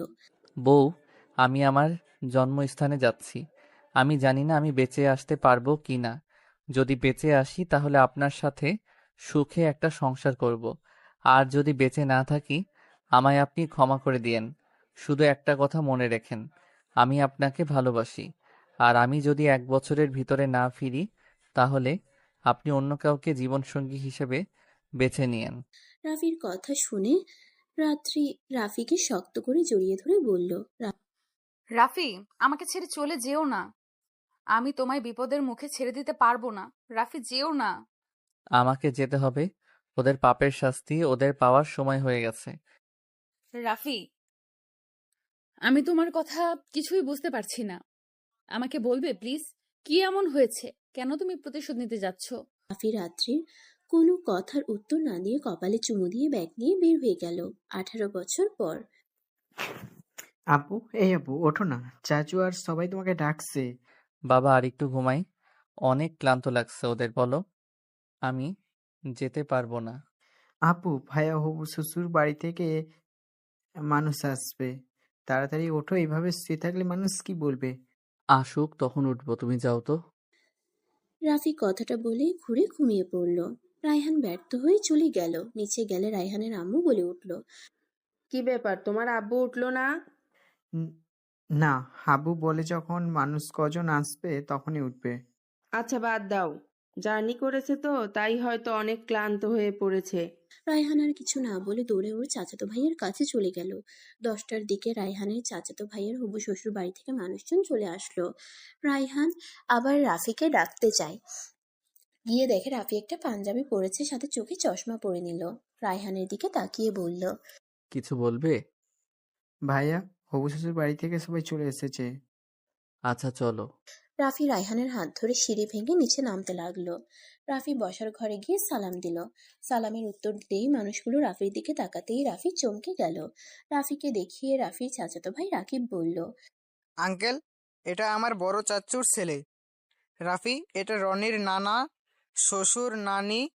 বউ, আমি আমার জন্মস্থানে যাচ্ছি। আমি জানি না আমি বেঁচে আসতে পারবো কি না। যদি বেঁচে আসি তাহলে আপনার সাথে সুখে একটা সংসার করব। আর যদি বেঁচে না থাকি, আমায় আপনি ক্ষমা করে দিয়েন। শুধু একটা কথা মনে রেখেন, আমি আপনাকে ভালোবাসি। আর আমি যদি 1 বছরের ভিতরে না ফিরি, তাহলে আপনি অন্য কাউকে জীবনসঙ্গী হিসেবে বেছে নিয়েন। রাফির কথা শুনে রাত্রি রাফিকে শক্ত করে জড়িয়ে ধরে বলল, রাফি, আমাকে ছেড়ে চলে যেও না। আমি তোমায় বিপদের মুখে ছেড়ে দিতে পারবো না। রাফি, যেও না। আমাকে যেতে হবে। ওদের পাপের শাস্তি ওদের পাওয়ার সময় হয়ে গেছে। রাফি, আমি তোমার কথা কিছুই বুঝতে পারছি না। আমাকে বলবে প্লিজ, কি এমন হয়েছে? কেন তুমি প্রতিশোধ নিতে যাচ্ছ? রাফি রাত্রির কোনো কথার উত্তর না দিয়ে কপালে চুমু দিয়ে ব্যাগ নিয়ে বের হয়ে গেল। 18 বছর পর। আপু, এই আপু ওঠো না, চাচু আর সবাই তোমাকে ডাকছে। বাবা আর একটু ঘুমাই। অনেক ক্লান্ত লাগছে ওদের, বলো। আমি যেতে পারবো না। আপু, ভাইয়া হবু শ্বশুর বাড়ি থেকে মানুষ আসবে, তাড়াতাড়ি ওঠো, এইভাবে শুয়ে থাকলে মানুষ কি বলবে? আসুক তখন উঠবো, তুমি যাও তো। রাফি কথাটা বলে ঘুরে ঘুমিয়ে পড়ল। রায়হান ব্যর্থ হয়ে চলে গেল। নিচে গেলে রায়হানের আম্মু বলে উঠল, কি ব্যাপার, তোমার আব্বু উঠলো না? ন- না, হাবু বলে যখন মানুষ কজন আসবে তখনই উঠবে। আচ্ছা, বাদ দাও। জার্নি করেছে তো, তাই হয়তো অনেক ক্লান্ত হয়ে পড়েছে। রায়হান আর কিছু না বলে দৌড়ে ওর চাচাতো ভাইয়ের কাছে চলে গেল। 10টার দিকে রায়হানের চাচাতো ভাইয়ের হবু শ্বশুর বাড়ি থেকে মানুষজন চলে আসলো। রায়হান আবার রাফিকে ডাকতে যায়। গিয়ে দেখে রাফি একটা পাঞ্জাবি পরেছে, সাথে চোখে চশমা পরে নিল। রায়হানের দিকে তাকিয়ে বলল, কিছু বলবে? ভাইয়া, হবু শ্বশুর বাড়ি থেকে সবাই চলে এসেছে। আচ্ছা চলো। রাফি রায়হানের হাত ধরে সিঁড়ি ভেঙে নিচে নামতে লাগলো। রাফি বসার ঘরে গিয়ে সালাম দিল। সালামের উত্তর দিতেই মানুষগুলো রাফির দিকে তাকাতেই রাফি চমকে গেল। রাফিকে দেখিয়ে রাফির চাচাতো ভাই রাকিব বলল, আঙ্কেল, এটা আমার বড় চাচ্চুর ছেলে রাফি। এটা রনির নানা, শ্বশুর, নানি,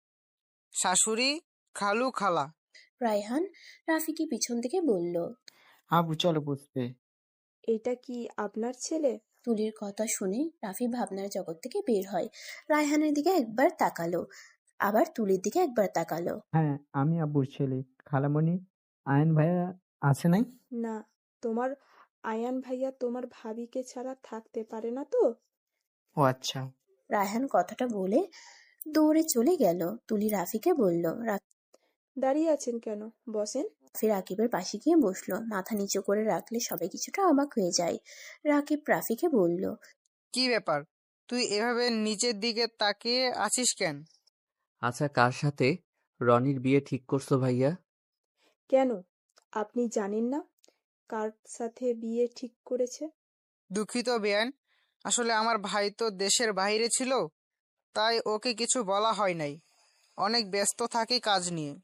শাশুড়ি, খালু, খালা। রায়হান রাফিকে পিছন থেকে বলল, হাবু চলো বসবে। এটা কি আপনার ছেলে? তুলির কথা শুনে রাফি ভাবনার জগৎ থেকে বের হয়। রায়হানের দিকে একবার তাকালো, আবার তুলির দিকে একবার তাকালো। হ্যাঁ, আমি আব্বুর ছেলে। খালামণি, আয়ন ভাইয়া আছে নাই? না, তোমার আয়ান ভাইয়া তোমার ভাবিকে ছাড়া থাকতে পারে না তো? ও আচ্ছা। রায়হান কথাটা বলে দৌড়ে চলে গেল। তুলি রাফিকে বলল, দাঁড়িয়ে আছেন কেন? বসেন। রাফি রাকিবের পাশে গিয়ে বসলো। মাথা নিচু করে রাখলে সবাই কিছুটা অবাক হয়ে যায়। রাকিব রাফিকে বলল, কি ব্যাপার, তুই এভাবে নিচের দিকে তাকিয়ে আছিস কেন? আচ্ছা, কার সাথে রনির বিয়ে ঠিক করছো ভাইয়া? কেন, আপনি জানেন না কার সাথে বিয়ে ঠিক করেছে? দুঃখিত বেয়ান, আসলে আমার ভাই তো দেশের বাইরে ছিল, তাই ওকে কিছু বলা হয় নাই। অনেক ব্যস্ত থাকি কাজ নিয়ে।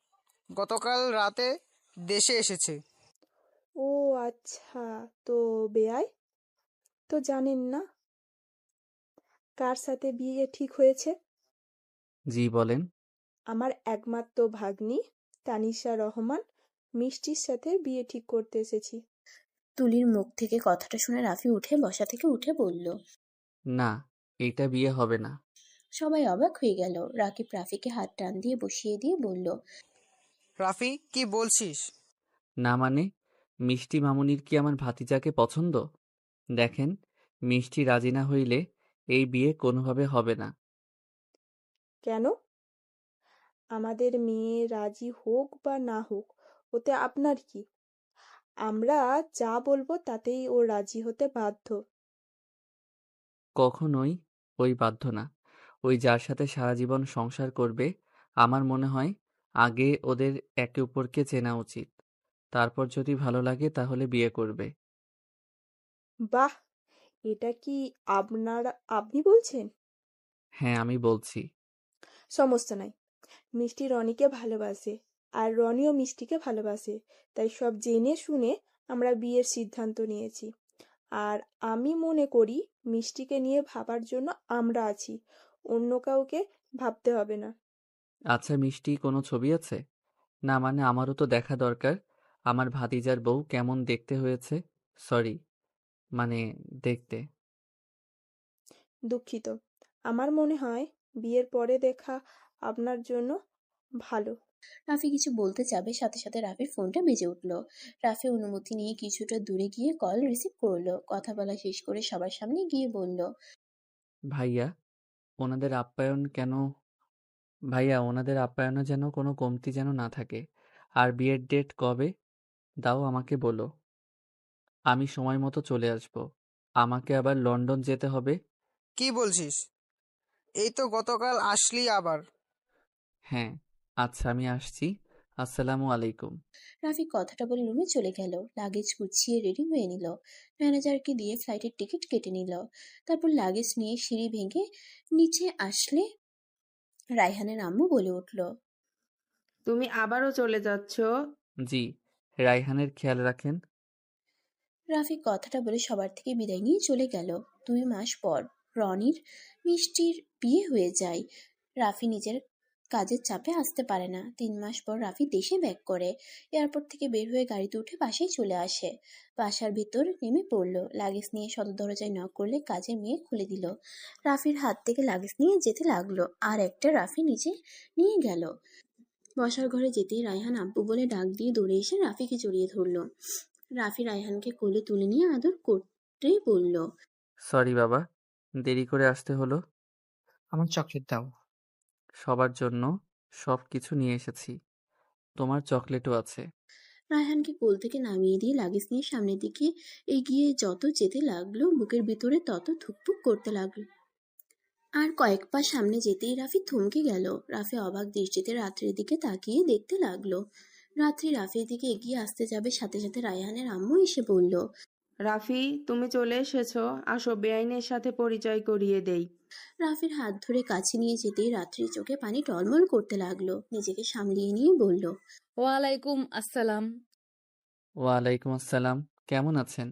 গতকাল রাতে দেশে এসেছে। ও আচ্ছা, তো বেয়াই তো জানেন না কার সাথে বিয়ে ঠিক হয়েছে? জি বলেন। আমার একমাত্র ভাগ্নি তানিশা রহমান মিষ্টির সাথে বিয়ে ঠিক করতে এসেছি। তুলির মুখ থেকে কথাটা শুনে রাফি উঠে বসা থেকে উঠে বলল। না, এইটা বিয়ে হবে না। সবাই অবাক হয়ে গেল। রাকিব রাফিকে হাত টান দিয়ে বসিয়ে দিয়ে বলল, রাফি, কি বলছিস? না মানে, মিষ্টি মামুনির কি আমার ভাতিজাকে পছন্দ? দেখেন, মিষ্টি রাজি না হইলে এই বিয়ে কোনোভাবে হবে না। কেন? আমাদের মেয়ে রাজি হোক বা না হোক, ওতে আপনার কি? আমরা যা বলবো তাতেই ও রাজি হতে বাধ্য। কখনোই ওই বাধ্য না। ওই যার সাথে সারা জীবন সংসার করবে, আমার মনে হয় আগে ওদের একে অপরকে চেনা উচিত। তারপর যদি ভালো লাগে তাহলে বিয়ে করবে। বাহ, এটা কি আপনি বলছেন? হ্যাঁ, আমি বলছি। সমস্যা নাই। মিষ্টি রনিকে ভালোবাসে, আর রনিও মিষ্টিকে ভালোবাসে, তাই সব জেনে শুনে আমরা বিয়ের সিদ্ধান্ত নিয়েছি। আর আমি মনে করি মিষ্টিকে নিয়ে ভাবার জন্য আমরা আছি, অন্য কাউকে ভাবতে হবে না। আচ্ছা মিষ্টি, কোনো ছবি আছে? না মানে, আমারও তো দেখা দরকার। আমার ভাতিজার বউ কেমন দেখতে হয়েছে। সরি, মানে দেখতে। দুঃখিত, আমার মনে হয় বিয়ের পরে দেখা আপনার জন্য ভালো। রাফি কিছু বলতে যাবে, সাথে সাথে রাফির ফোনটা বেজে উঠল। রাফি অনুমতি নিয়ে কিছুটা দূরে গিয়ে কল রিসিভ করলো। কথা বলা শেষ করে সবার সামনে গিয়ে বলল, ভাইয়া, ওনাদের আপ্যায়ন কেন ভাইয়া ওনাদের আপ্যায়নে যেন কোনো কমতি যেন না থাকে। আর বিয়ের ডেট কবে দাও আমাকে বলো, আমি সময় মতো চলে আসব। আমাকে আবার লন্ডন যেতে হবে। কি বলছিস? এই তো গতকাল আসলি আবার। হ্যাঁ, আচ্ছা আমি আসছি। আসসালামু আলাইকুম। রাফি কথাটা বলে রুমে চলে গেল। লাগেজ গুছিয়ে রেডি হয়ে নিল। ম্যানেজারকে দিয়ে ফ্লাইটের টিকিট কেটে নিল। তারপর লাগেজ নিয়ে সিঁড়ি ভেঙে নিচে আসলে রায়হানের আম্মু বলে উঠল, তুমি আবারও চলে যাচ্ছ? জি, রায়হানের খেয়াল রাখেন। রাফি কথাটা বলে সবার থেকে বিদায় নিয়ে চলে গেল। 2 মাস পর রনির মিষ্টির বিয়ে হয়ে যায়। রাফি নিজের কাজের চাপে আসতে পারে না। 3 মাস পর রাফি দেশে ব্যাক করে। এয়ারপোর্ট থেকে বের হয়ে গাড়িতে উঠে বাসায় চলে আসে। বাসার ভিতর নেমে পড়ল। লাগেজ নিয়ে সদর দরজায় নক করলে কাজের মেয়ে খুলে দিল। রাফির হাত থেকে লাগেজ নিয়ে যেতে লাগলো, আর একটা রাফি নিচে নিয়ে গেল। বসার ঘরে যেতেই রায়হান আব্বু বলে ডাক দিয়ে দৌড়ে এসে রাফিকে জড়িয়ে ধরলো। রাফি রায়হানকে কোলে তুলে নিয়ে আদর করতে বলল, সরি বাবা, দেরি করে আসতে হলো। আমার চকলেট দাও। সবার জন্য সব কিছু নিয়ে এসেছি, তোমার চকলেটও আছে। রায়হানকে কোল থেকে নামিয়ে দিয়ে লাগেজ নিয়ে সামনের দিকে এগিয়ে যত যেতে লাগলো, বুকের ভিতরে তত ধুকপুক করতে লাগলো। আর কয়েক পা সামনে যেতেই রাফি থমকে গেল। রাফি অবাক দৃষ্টিতে রাত্রির দিকে তাকিয়ে দেখতে লাগলো। রাত্রি রাফির দিকে এগিয়ে আসতে যাবে, সাথে সাথে রায়হানের আম্মু এসে বলল, রাফি, তুমি চলে এসেছো, আসো বেআইনের সাথে পরিচয় করিয়ে দেই। রাফির হাত ধরে কাছে নিয়ে যেতেই রাত্রির চোখে পানি টলমল করতে লাগলো। নিজেকে সামলিয়ে নিয়ে বলল, ওয়ালাইকুম আসসালাম। ওয়ালাইকুম আসসালাম। কেমন আছেন?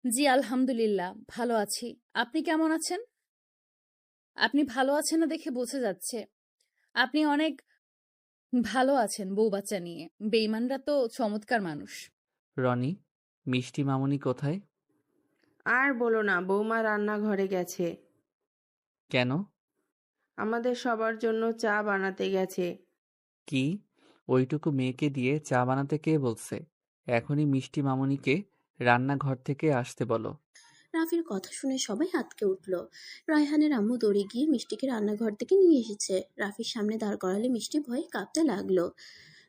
জি আলহামদুলিল্লাহ, ভালো আছি। আপনি কেমন আছেন? আপনি ভালো আছেন না দেখে বোঝা যাচ্ছে। আপনি অনেক ভালো আছেন বউ বাচ্চা নিয়ে। বেইমানরা তো চমৎকার মানুষ। রনি, মিষ্টি মামুনি কোথায়? আর বলো না, বৌমা রান্নাঘরে গেছে। কেন? আমাদের সবার জন্য চা বানাতে গেছে। কি? ওইটুকু মেয়েকে দিয়ে চা বানাতে কে বলছে? এখনই মিষ্টি মামুনিকে রান্নাঘর থেকে আসতে বলো। রাফির কথা শুনে সবাই আঁতকে উঠল। রায়হানের আম্মু দৌড়ে গিয়ে মিষ্টিকে রান্নাঘর থেকে নিয়ে এসেছে। রাফির সামনে দাঁড় করালে মিষ্টি ভয়ে কাঁপতে লাগলো।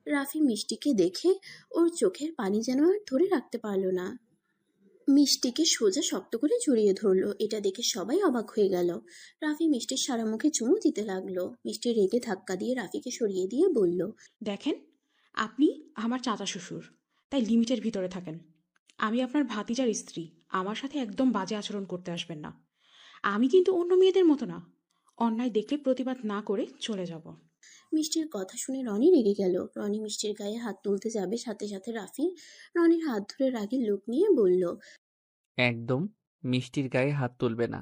রাফি মিষ্টিকে দেখে ওর চোখের পানি যেন আর ধরে রাখতে পারল না। মিষ্টিকে সোজা শক্ত করে জড়িয়ে ধরলো। এটা দেখে সবাই অবাক হয়ে গেল। রাফি মিষ্টির সারা মুখে চুমু দিতে লাগলো। মিষ্টি রেগে ধাক্কা দিয়ে রাফিকে সরিয়ে দিয়ে বলল, দেখেন, আপনি আমার চাচা শ্বশুর, তাই লিমিটের ভিতরে থাকেন। আমি আপনার ভাতিজার স্ত্রী, আমার সাথে একদম বাজে আচরণ করতে আসবেন না। আমি কিন্তু অন্য মেয়েদের মতো না। অন্যায় দেখলে প্রতিবাদ না করে চলে যাব। মিষ্টির কথা শুনে রনি রেগে গেল। রনি মিষ্টির গায়ে হাত তুলতে যাবে, সাথে সাথে রাফি রনির হাত ধরে রাগের লোক নিয়ে বলল, একদম মিষ্টির গায়ে হাত তুলবে না,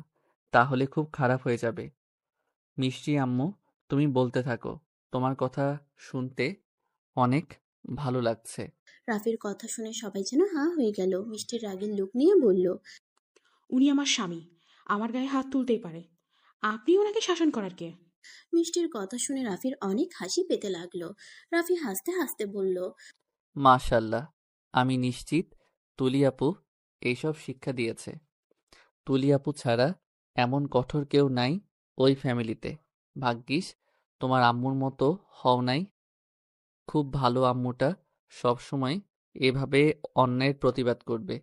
তাহলে খুব খারাপ হয়ে যাবে। মিষ্টি আম্মু, তুমি বলতে থাকো, তোমার কথা শুনতে অনেক ভালো লাগছে। রাফির কথা শুনে সবাই যেন হাঁ হয়ে গেল। মিষ্টির রাগের লোক নিয়ে বলল, উনি আমার স্বামী, আমার গায়ে হাত তুলতেই পারে। আপনি ওনাকে শাসন করার কে? মিষ্টির কথা শুনে রাফির অনেক হাসি পেতে লাগলো। রাফি হাসতে হাসতে বলল, মাশাল্লাহ, আমি নিশ্চিত তুলি আপু এইসব শিক্ষা দিয়েছে। তুলি আপু ছাড়া এমন কঠোর কেউ নাই ওই ফ্যামিলিতে। ভাগ্যিস তোমার আম্মুর মতো হও নাই। খুব ভালো আম্মুটা সবসময় এভাবে অন্যায়ের প্রতিবাদ করবে।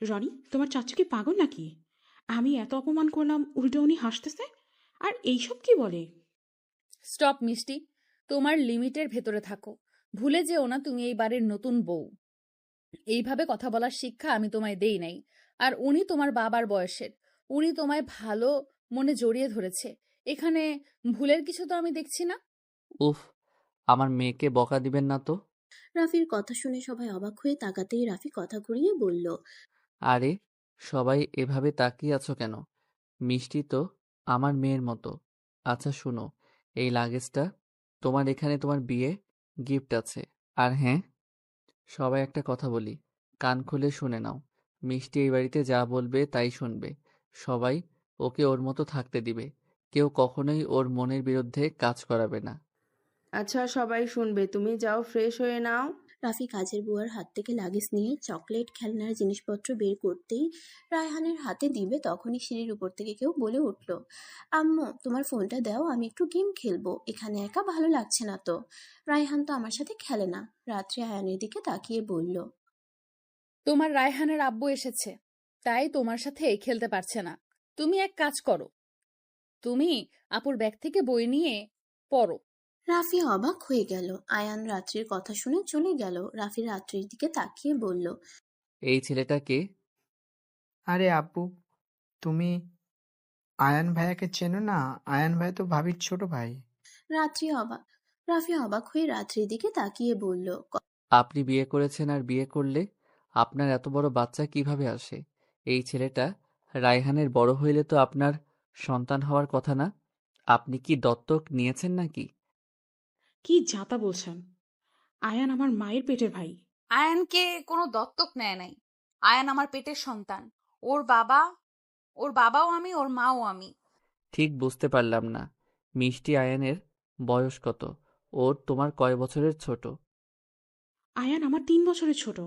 রনি, তোমার চাচু কি পাগল নাকি? আমি এত অপমান করলাম, উল্টো উনি হাসতেছে। আর এইসব কি বলে? স্টপ মিষ্টি, তোমার লিমিটের ভেতরে থাকো। ভুলে যেও না তুমি এই বাড়ির নতুন বউ। এইভাবে কথা বলার শিক্ষা আমি তোমায় দেই নাই। আর উনি তোমার বাবার বয়সের। উনি তোমায় ভালো মনে জড়িয়ে ধরেছে। এখানে ভুলের কিছু তো আমি দেখছি না। উফ, আমার মেয়েকে বকা দিবেন না তো। রাফির কথা শুনে সবাই অবাক হয়ে তাকাতেই রাফি কথা ঘুরিয়ে বলল, আরে, সবাই এভাবে তাকিয়ে আছো কেন? মিষ্টি তো আমার মেয়ের মতো। আচ্ছা শুনো, এই লাগেজটা তোমার, এখানে তোমার বিয়ে গিফট আছে। আর হ্যাঁ, সবাই একটা কথা বলি, কান খুলে শুনে নাও। মিষ্টি এই বাড়িতে যা বলবে তাই শুনবে। সবাই ওকে ওর মতো থাকতে দিবে। কেউ কখনোই ওর মনের বিরুদ্ধে কাজ করাবে না। আচ্ছা, সবাই শুনবে, তুমি যাও ফ্রেশ হয়ে নাও। রাফি কাজের বুয়ার হাত থেকে লাগেজ নিয়ে চকলেট খেলনার জিনিসপত্র বের করতেই রায়হানের হাতে দিবে, তখনই সিঁড়ির উপর থেকে কেউ বলে উঠল, আম্মু তোমার ফোনটা দাও, আমি একটু গেম খেলবো, এখানে একা ভালো লাগছে না তো। রায়হান তো আমার সাথে খেলে না। রাত্রি আয়ানের দিকে তাকিয়ে বলল, তোমার রায়হানের আব্বু এসেছে, তাই তোমার সাথে খেলতে পারছে না। তুমি এক কাজ করো, তুমি আপুর ব্যাগ থেকে বই নিয়ে পড়ো। রাফি অবাক হয়ে গেল। আয়ান রাত্রির কথা শুনে চলে গেল। রাফি রাত্রির দিকে তাকিয়ে বলল, এই ছেলেটা কে? আরে আপু, তুমি আয়ান ভাইয়াকে চেনো না? আয়ান ভাই তো ভাবির ছোট ভাই। রাফি অবাক হয়ে রাত্রির দিকে তাকিয়ে বলল, আপনি বিয়ে করেছেন, আর বিয়ে করলে আপনার এত বড় বাচ্চা কিভাবে আসে? এই ছেলেটা রায়হানের বড় হইলে তো আপনার সন্তান হওয়ার কথা না? আপনি কি দত্তক নিয়েছেন নাকি? কি যাতা বলছেন? আয়ান আমার মায়ের পেটের ভাই। আয়ানকে কোনো দত্তক নেয় নাই। আয়ান আমার পেটের সন্তান। ওর বাবাও আমি, ওর মাও আমি। ঠিক বুঝতে পারলাম না। মিষ্টি আয়ানের বয়স কত? ওর তোমার কয় বছরের ছোট? আয়ান আমার 3 বছরের ছোট।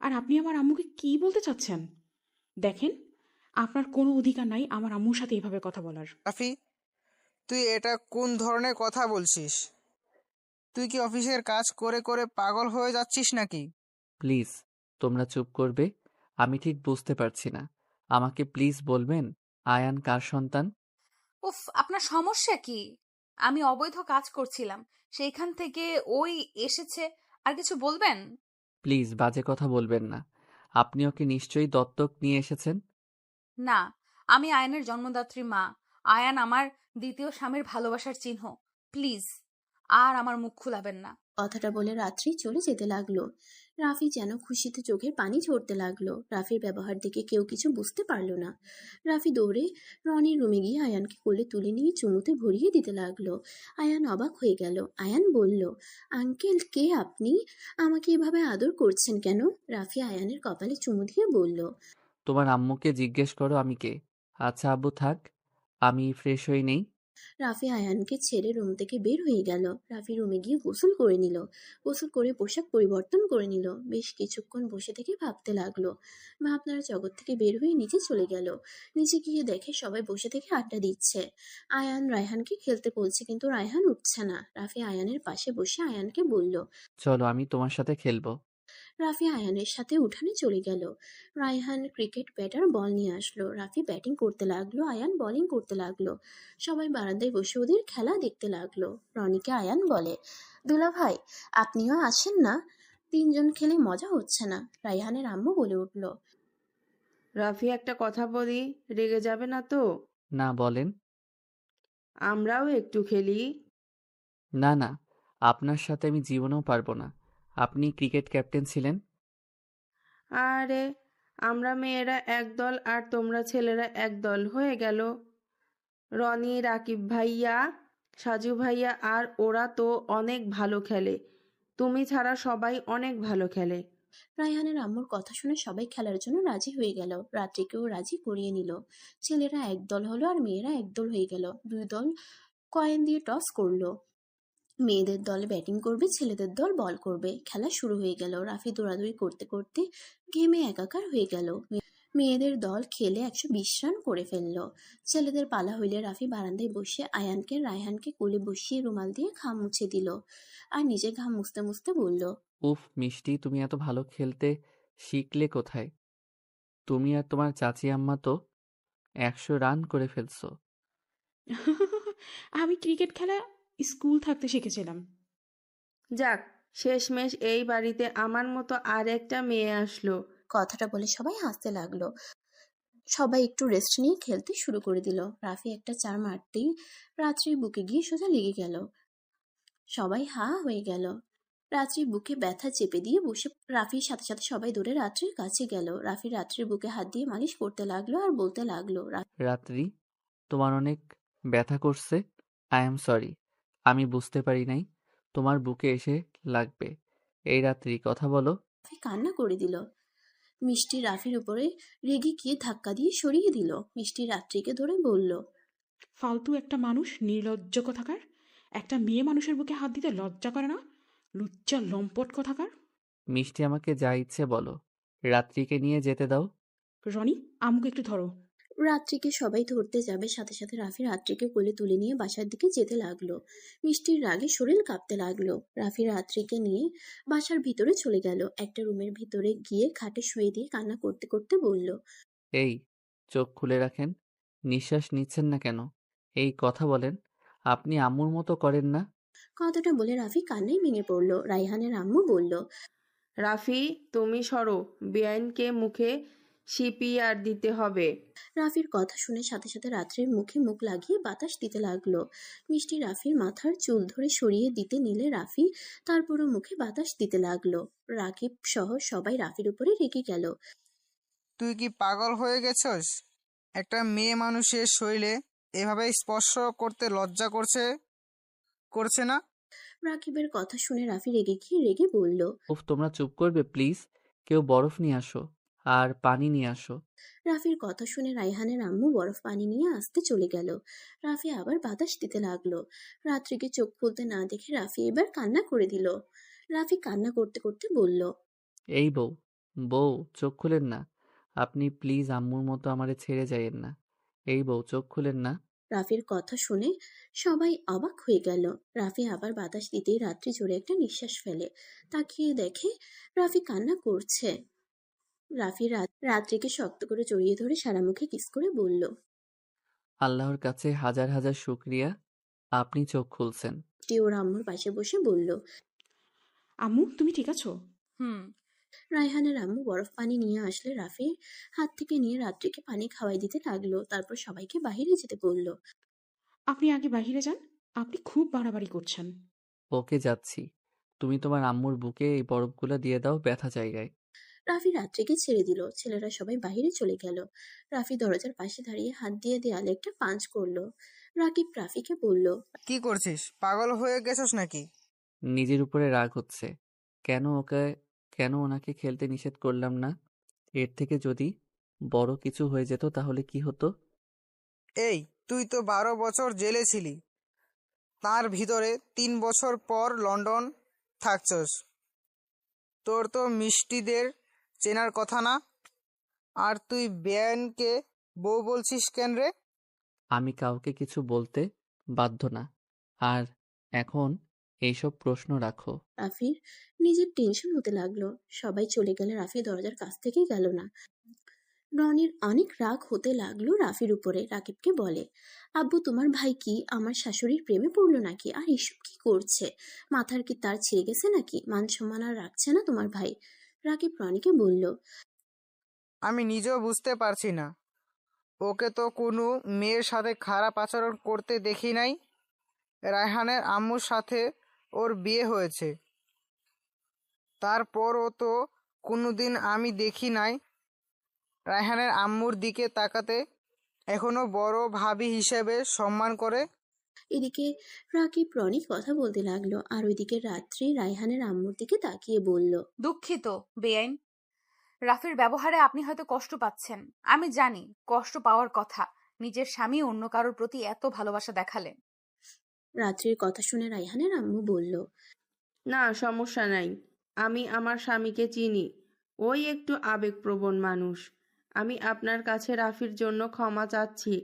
আর আপনি আমার আম্মুকে কি বলতে চাচ্ছেন? দেখেন, আপনার কোনো অধিকার নাই আমার আম্মুর সাথে এভাবে কথা বলার। রাফি, তুই এটা কোন ধরনের কথা বলছিস? তুই কি অফিসের কাজ করে করে পাগল হয়ে যাচ্ছিস নাকি? প্লিজ, তোমরা চুপ করবে? আমি ঠিক বুঝতে পারছি না। আমাকে প্লিজ বলবেন, আয়ান কার সন্তান? উফ, আপনার সমস্যা কি? আমি অবৈধ কাজ করছিলাম, সেইখান থেকে ওই এসেছে। আর কিছু বলবেন? প্লিজ বাজে কথা বলবেন না। আপনি ওকে নিশ্চয়ই দত্তক নিয়ে এসেছেন। না, আমি আয়ানের জন্মদাত্রী মা। আয়ান আমার দ্বিতীয় স্বামীর ভালোবাসার চিহ্ন। প্লিজ, আর আমার মুখ খুলাবেন না। কথাটা বলে রাত্রি চলে যেতে লাগলো। রাফি যেন খুশিতে চোখের পানি ঝরতে লাগলো। রাফির ব্যবহার দেখে কেউ কিছু বুঝতে পারলো না। রাফি দৌড়ে রনির রুমে গিয়ে আয়ানকে কোলে তুলে নিয়ে চুমুতে ভরিয়ে দিতে লাগলো। আয়ান অবাক হয়ে গেল। আয়ান বলল, আঙ্কেল কে আপনি? আমাকে এভাবে আদর করছেন কেন? রাফি আয়ানের কপালে চুমু দিয়ে বলল, তোমার আম্মুকে জিজ্ঞেস করো আমি কে। আচ্ছা আব্বু থাক, আমি ফ্রেশ হয়ে নেই। রাফি আয়ানকে ছেড়ে রুম থেকে বের হয়ে গেল। রাফি রুমে গিয়ে গোসল করে নিল। গোসল করে পোশাক পরিবর্তন করে নিল। বেশ কিছুক্ষণ বসে থেকে ভাবতে লাগলো। ভাবনার জগৎ থেকে বের হয়ে নিচে চলে গেল। নিচে গিয়ে দেখে সবাই বসে থেকে আড্ডা দিচ্ছে। আয়ান রায়হানকে খেলতে বলছে, কিন্তু রায়হান উঠছে না। রাফি আয়ানের পাশে বসে আয়ানকে বলল, চলো আমি তোমার সাথে খেলবো। রাফি আয়ানের সাথে উঠানে চলে গেল। রায়হান ক্রিকেট ব্যাট আর বল নিয়ে আসলো। রাফি ব্যাটিং করতে লাগলো, আয়ান বোলিং করতে লাগলো। সবাই বারান্দায় বসে ওদের খেলা দেখতে লাগলো। রনিকে আয়ান বলে, দুলা ভাই আপনিও আসেন না, 3জন খেলে মজা হচ্ছে না। রায়হানের আম্মু বলে উঠল, রাফি, একটা কথা বলি, রেগে যাবে না তো? না বলেন। আমরাও একটু খেলি। না না, আপনার সাথে আমি জীবনেও পারবো না। আপনি ক্রিকেট ক্যাপ্টেন ছিলেন। আরে, আমরা মেয়েরা এক দল আর তোমরা ছেলেরা এক দল হয়ে গেল। রনি, রাকিব ভাইয়া, সাজু ভাইয়া আর ওরা তো অনেক ভালো খেলে। তুমি ছাড়া সবাই অনেক ভালো খেলে। রায়হানের আম্মুর কথা শুনে সবাই খেলার জন্য রাজি হয়ে গেল। রাত্রিকেও রাজি করিয়ে নিল। ছেলেরা একদল হলো আর মেয়েরা একদল হয়ে গেল। 2 দল কয়েন দিয়ে টস করলো। মেয়েদের দল ব্যাটিং করবে, ছেলেদের দল বল করবে। খেলা শুরু হয়ে গেল। রাফি দৌড়াদৌড়ি করতে করতে ঘেমে একাকার হয়ে গেল। মেয়েদের দল খেলে 120 রান করে ফেললো। ছেলেদের পালা হইলে রাফি বারান্দায় বসে আয়ানকে রায়হানকে কোলে বসিয়ে রুমাল দিয়ে ঘাম মুছে দিল। আর নিজে ঘাম মুছতে মুছতে বলল, উফ মিষ্টি, তুমি এত ভালো খেলতে শিখলে কোথায়? তুমি আর তোমার চাচি আম্মা তো 100 রান করে ফেলছো। আমি ক্রিকেট খেলা স্কুল থাকতে শিখেছিলাম। যাক, শেষমেশ এই বাড়িতে আমার মতো আর একটা মেয়ে আসলো। কথাটা বলে সবাই হাসতে লাগলো। সবাই একটু রেস্ট নিয়ে খেলতে শুরু করে দিল। রাফি একটা 4 মারতেই রাত্রির বুকে গিয়ে সোজা লেগে গেল। সবাই হা হয়ে গেল। রাত্রির বুকে ব্যথা চেপে দিয়ে বসে রাফির সাথে সাথে সবাই দৌড়ে রাত্রির কাছে গেল। রাফি রাত্রির বুকে হাত দিয়ে মালিশ করতে লাগলো আর বলতে লাগলো, রাত্রি, তোমার অনেক ব্যথা করছে। আই এম সরি, আমি বুঝতে পারি নাই তোমার বুকে এসে লাগবে। এই রাত্রি কথা বলো। রাফি কান্না করে দিল। মিষ্টি রাফির উপরে রেগে গিয়ে ধাক্কা দিয়ে সরিয়ে দিল। মিষ্টি রাত্রিকে ধরে বলল, ফালতু একটা মানুষ, নির্লজ্জ কোথাকার। একটা মেয়ে মানুষের বুকে হাত দিতে লজ্জা করে না? লুচ্চা লম্পট কোথাকার। মিষ্টি আমাকে যা ইচ্ছে বলো, রাত্রিকে নিয়ে যেতে দাও। রনি, আম্মুকে একটু ধরো। রাত্রিকে সবাই ধরতে যাবে, সাথে সাথে রাফি রাত্রিকে কোলে তুলে নিয়ে বাসার দিকে যেতে লাগলো। মিষ্টির রাগে শরীর কাঁপতে লাগলো। রাফি রাত্রিকে নিয়ে বাসার ভিতরে চলে গেল। একটা রুমের ভিতরে গিয়ে খাটে শুয়ে দিয়ে কান্না করতে করতে বলল, এই, চোখ খুলে রাখেন। নিঃশ্বাস নিচ্ছেন না কেন? এই কথা বলেন। আপনি আম্মুর মতো করেন না। কথাটা বলে রাফি কান্নায় ভেঙে পড়ল। রাইহানের আম্মু বলল, রাফি, তুমি সরো, বেআইনকে মুখে সিপিআর দিতে হবে। রাফির কথা শুনে সাথে সাথে রাত্রির মুখে মুখ লাগিয়ে বাতাস দিতে লাগলো। মিষ্টি রাফির মাথার চুল ধরে সরিয়ে দিতে নিলে রাফি তারপরও মুখে বাতাস দিতে লাগলো। রাকিব সহ সবাই রাফির উপরে রেগে গেল। তুই কি পাগল হয়ে গেছস? একটা মেয়ে মানুষের শরীরে এভাবে স্পর্শ করতে লজ্জা করছে না? রাকিবের কথা শুনে রাফি রেগে গিয়ে রেগে বলল, উফ, তোমরা চুপ করবে প্লিজ? কেউ বরফ নিয়ে আসো আর পানি নিয়ে আসো। রাফির কথা শুনে রাইহানের আম্মু বরফ পানি নিয়ে আসতে চলে গেল। রাফি আবার বাতাস দিতে লাগলো। রাত্রিকে চোখ খুলতে না দেখে রাফি এবার কান্না করে দিল। রাফি কান্না করতে করতে বলল, এই বউ, বউ চোখ খুলেন না। আপনি প্লিজ আম্মুর মতো আমারে ছেড়ে যাইয়েন না। এই বউ, চোখ খুলেন না। রাফির কথা শুনে সবাই অবাক হয়ে গেল। রাফি আবার বাতাস দিতেই রাত্রি জোরে একটা নিঃশ্বাস ফেলে। তাকিয়ে দেখে রাফি কান্না করছে। রাফি রাত্রিকে শক্ত করে জড়িয়ে ধরে সারা মুখে কিস করে বলল, আল্লাহর কাছে হাজার হাজার শুকরিয়া, আপনি চোখ খুলছেন। ওর আম্মুর পাশে বসে বলল, আম্মু, তুমি ঠিক আছো? হুম। রায়হানের আম্মু বরফ পানি নিয়ে আসলে রাফির হাত থেকে নিয়ে রাত্রিকে পানি খাওয়াই দিতে লাগলো। তারপর সবাইকে বাহিরে যেতে বলল। আপনি আগে বাইরে যান, আপনি খুব বাড়াবাড়ি করছেন। ওকে, যাচ্ছি। তুমি তোমার আম্মুর বুকে এই বরফগুলো দিয়ে দাও, ব্যথা জায়গায়। রাফি রাত্রিকে ছেড়ে দিল। ছেলেরা সবাই বাহিরে চলে গেল। রাফি দরজার পাশে দাঁড়িয়ে হাত দিয়ে দেয়ালে একটা পাঞ্চ করলো। রাকিব রাফিকে বলল, কি করছিস? পাগল হয়ে গেছস নাকি? নিজের উপরে রাগ হচ্ছে। কেন ওনাকে খেলতে নিষেধ করলাম না? এর থেকে যদি বড় কিছু হয়ে যেত তাহলে কি হতো? এই, তুই তো 12 বছর জেলে ছিলি, তার ভিতরে 3 বছর পর লন্ডন থাকছস। তোর তো মিষ্টিদের চেনার কথা না, আর তুই বেআইনকে বউ বলছিস কেন রে? আমি কাউকে কিছু বলতে বাধ্য না। আর এখন এইসব প্রশ্ন রাখো। রাফির নিজের টেনশন হতে লাগলো। সবাই চলে গেলে রাফি দরজার কাছ থেকে গেল না। রনির অনেক রাগ হতে লাগলো রাফির উপরে। রাকিবকে বলে, আব্বু, তোমার ভাই কি আমার শাশুড়ির প্রেমে পড়লো নাকি? আর এসব কি করছে? মাথার কি তার ছিঁড়ে গেছে নাকি? মান সম্মান আর রাখছে না তোমার ভাই? রাকিব রনিকে বলল, আমি নিজেও বুঝতে পারছি না। ওকে তো কোনো মেয়ের সাথে খারাপ আচরণ করতে দেখি নাই। রায়হানের আম্মুর সাথে ওর বিয়ে হয়েছে, তারপরও তো কোনোদিন আমি দেখি নাই রায়হানের আম্মুর দিকে তাকাতে। এখনো বড় ভাবি হিসেবে সম্মান করে। এদিকে রাকিব রনি কথা বলতে লাগলো, আর ওইদিকে রাত্রি রায়হানের আম্মুর দিকে তাকিয়ে বলল, দুঃখিত বেআইন, রাফির ব্যবহারে আপনি হয়তো কষ্ট পাচ্ছেন। আমি জানি কষ্ট পাওয়ার কথা, নিজের স্বামী অন্য কারোর প্রতি এত ভালোবাসা দেখালেন। রাত্রির কথা শুনে রায়হানের আম্মু বলল, না, সমস্যা নাই। আমি আমার স্বামীকে চিনি, ওই একটু আবেগপ্রবণ মানুষ। আমি আপনার কাছে রাফির জন্য ক্ষমা চাচ্ছি।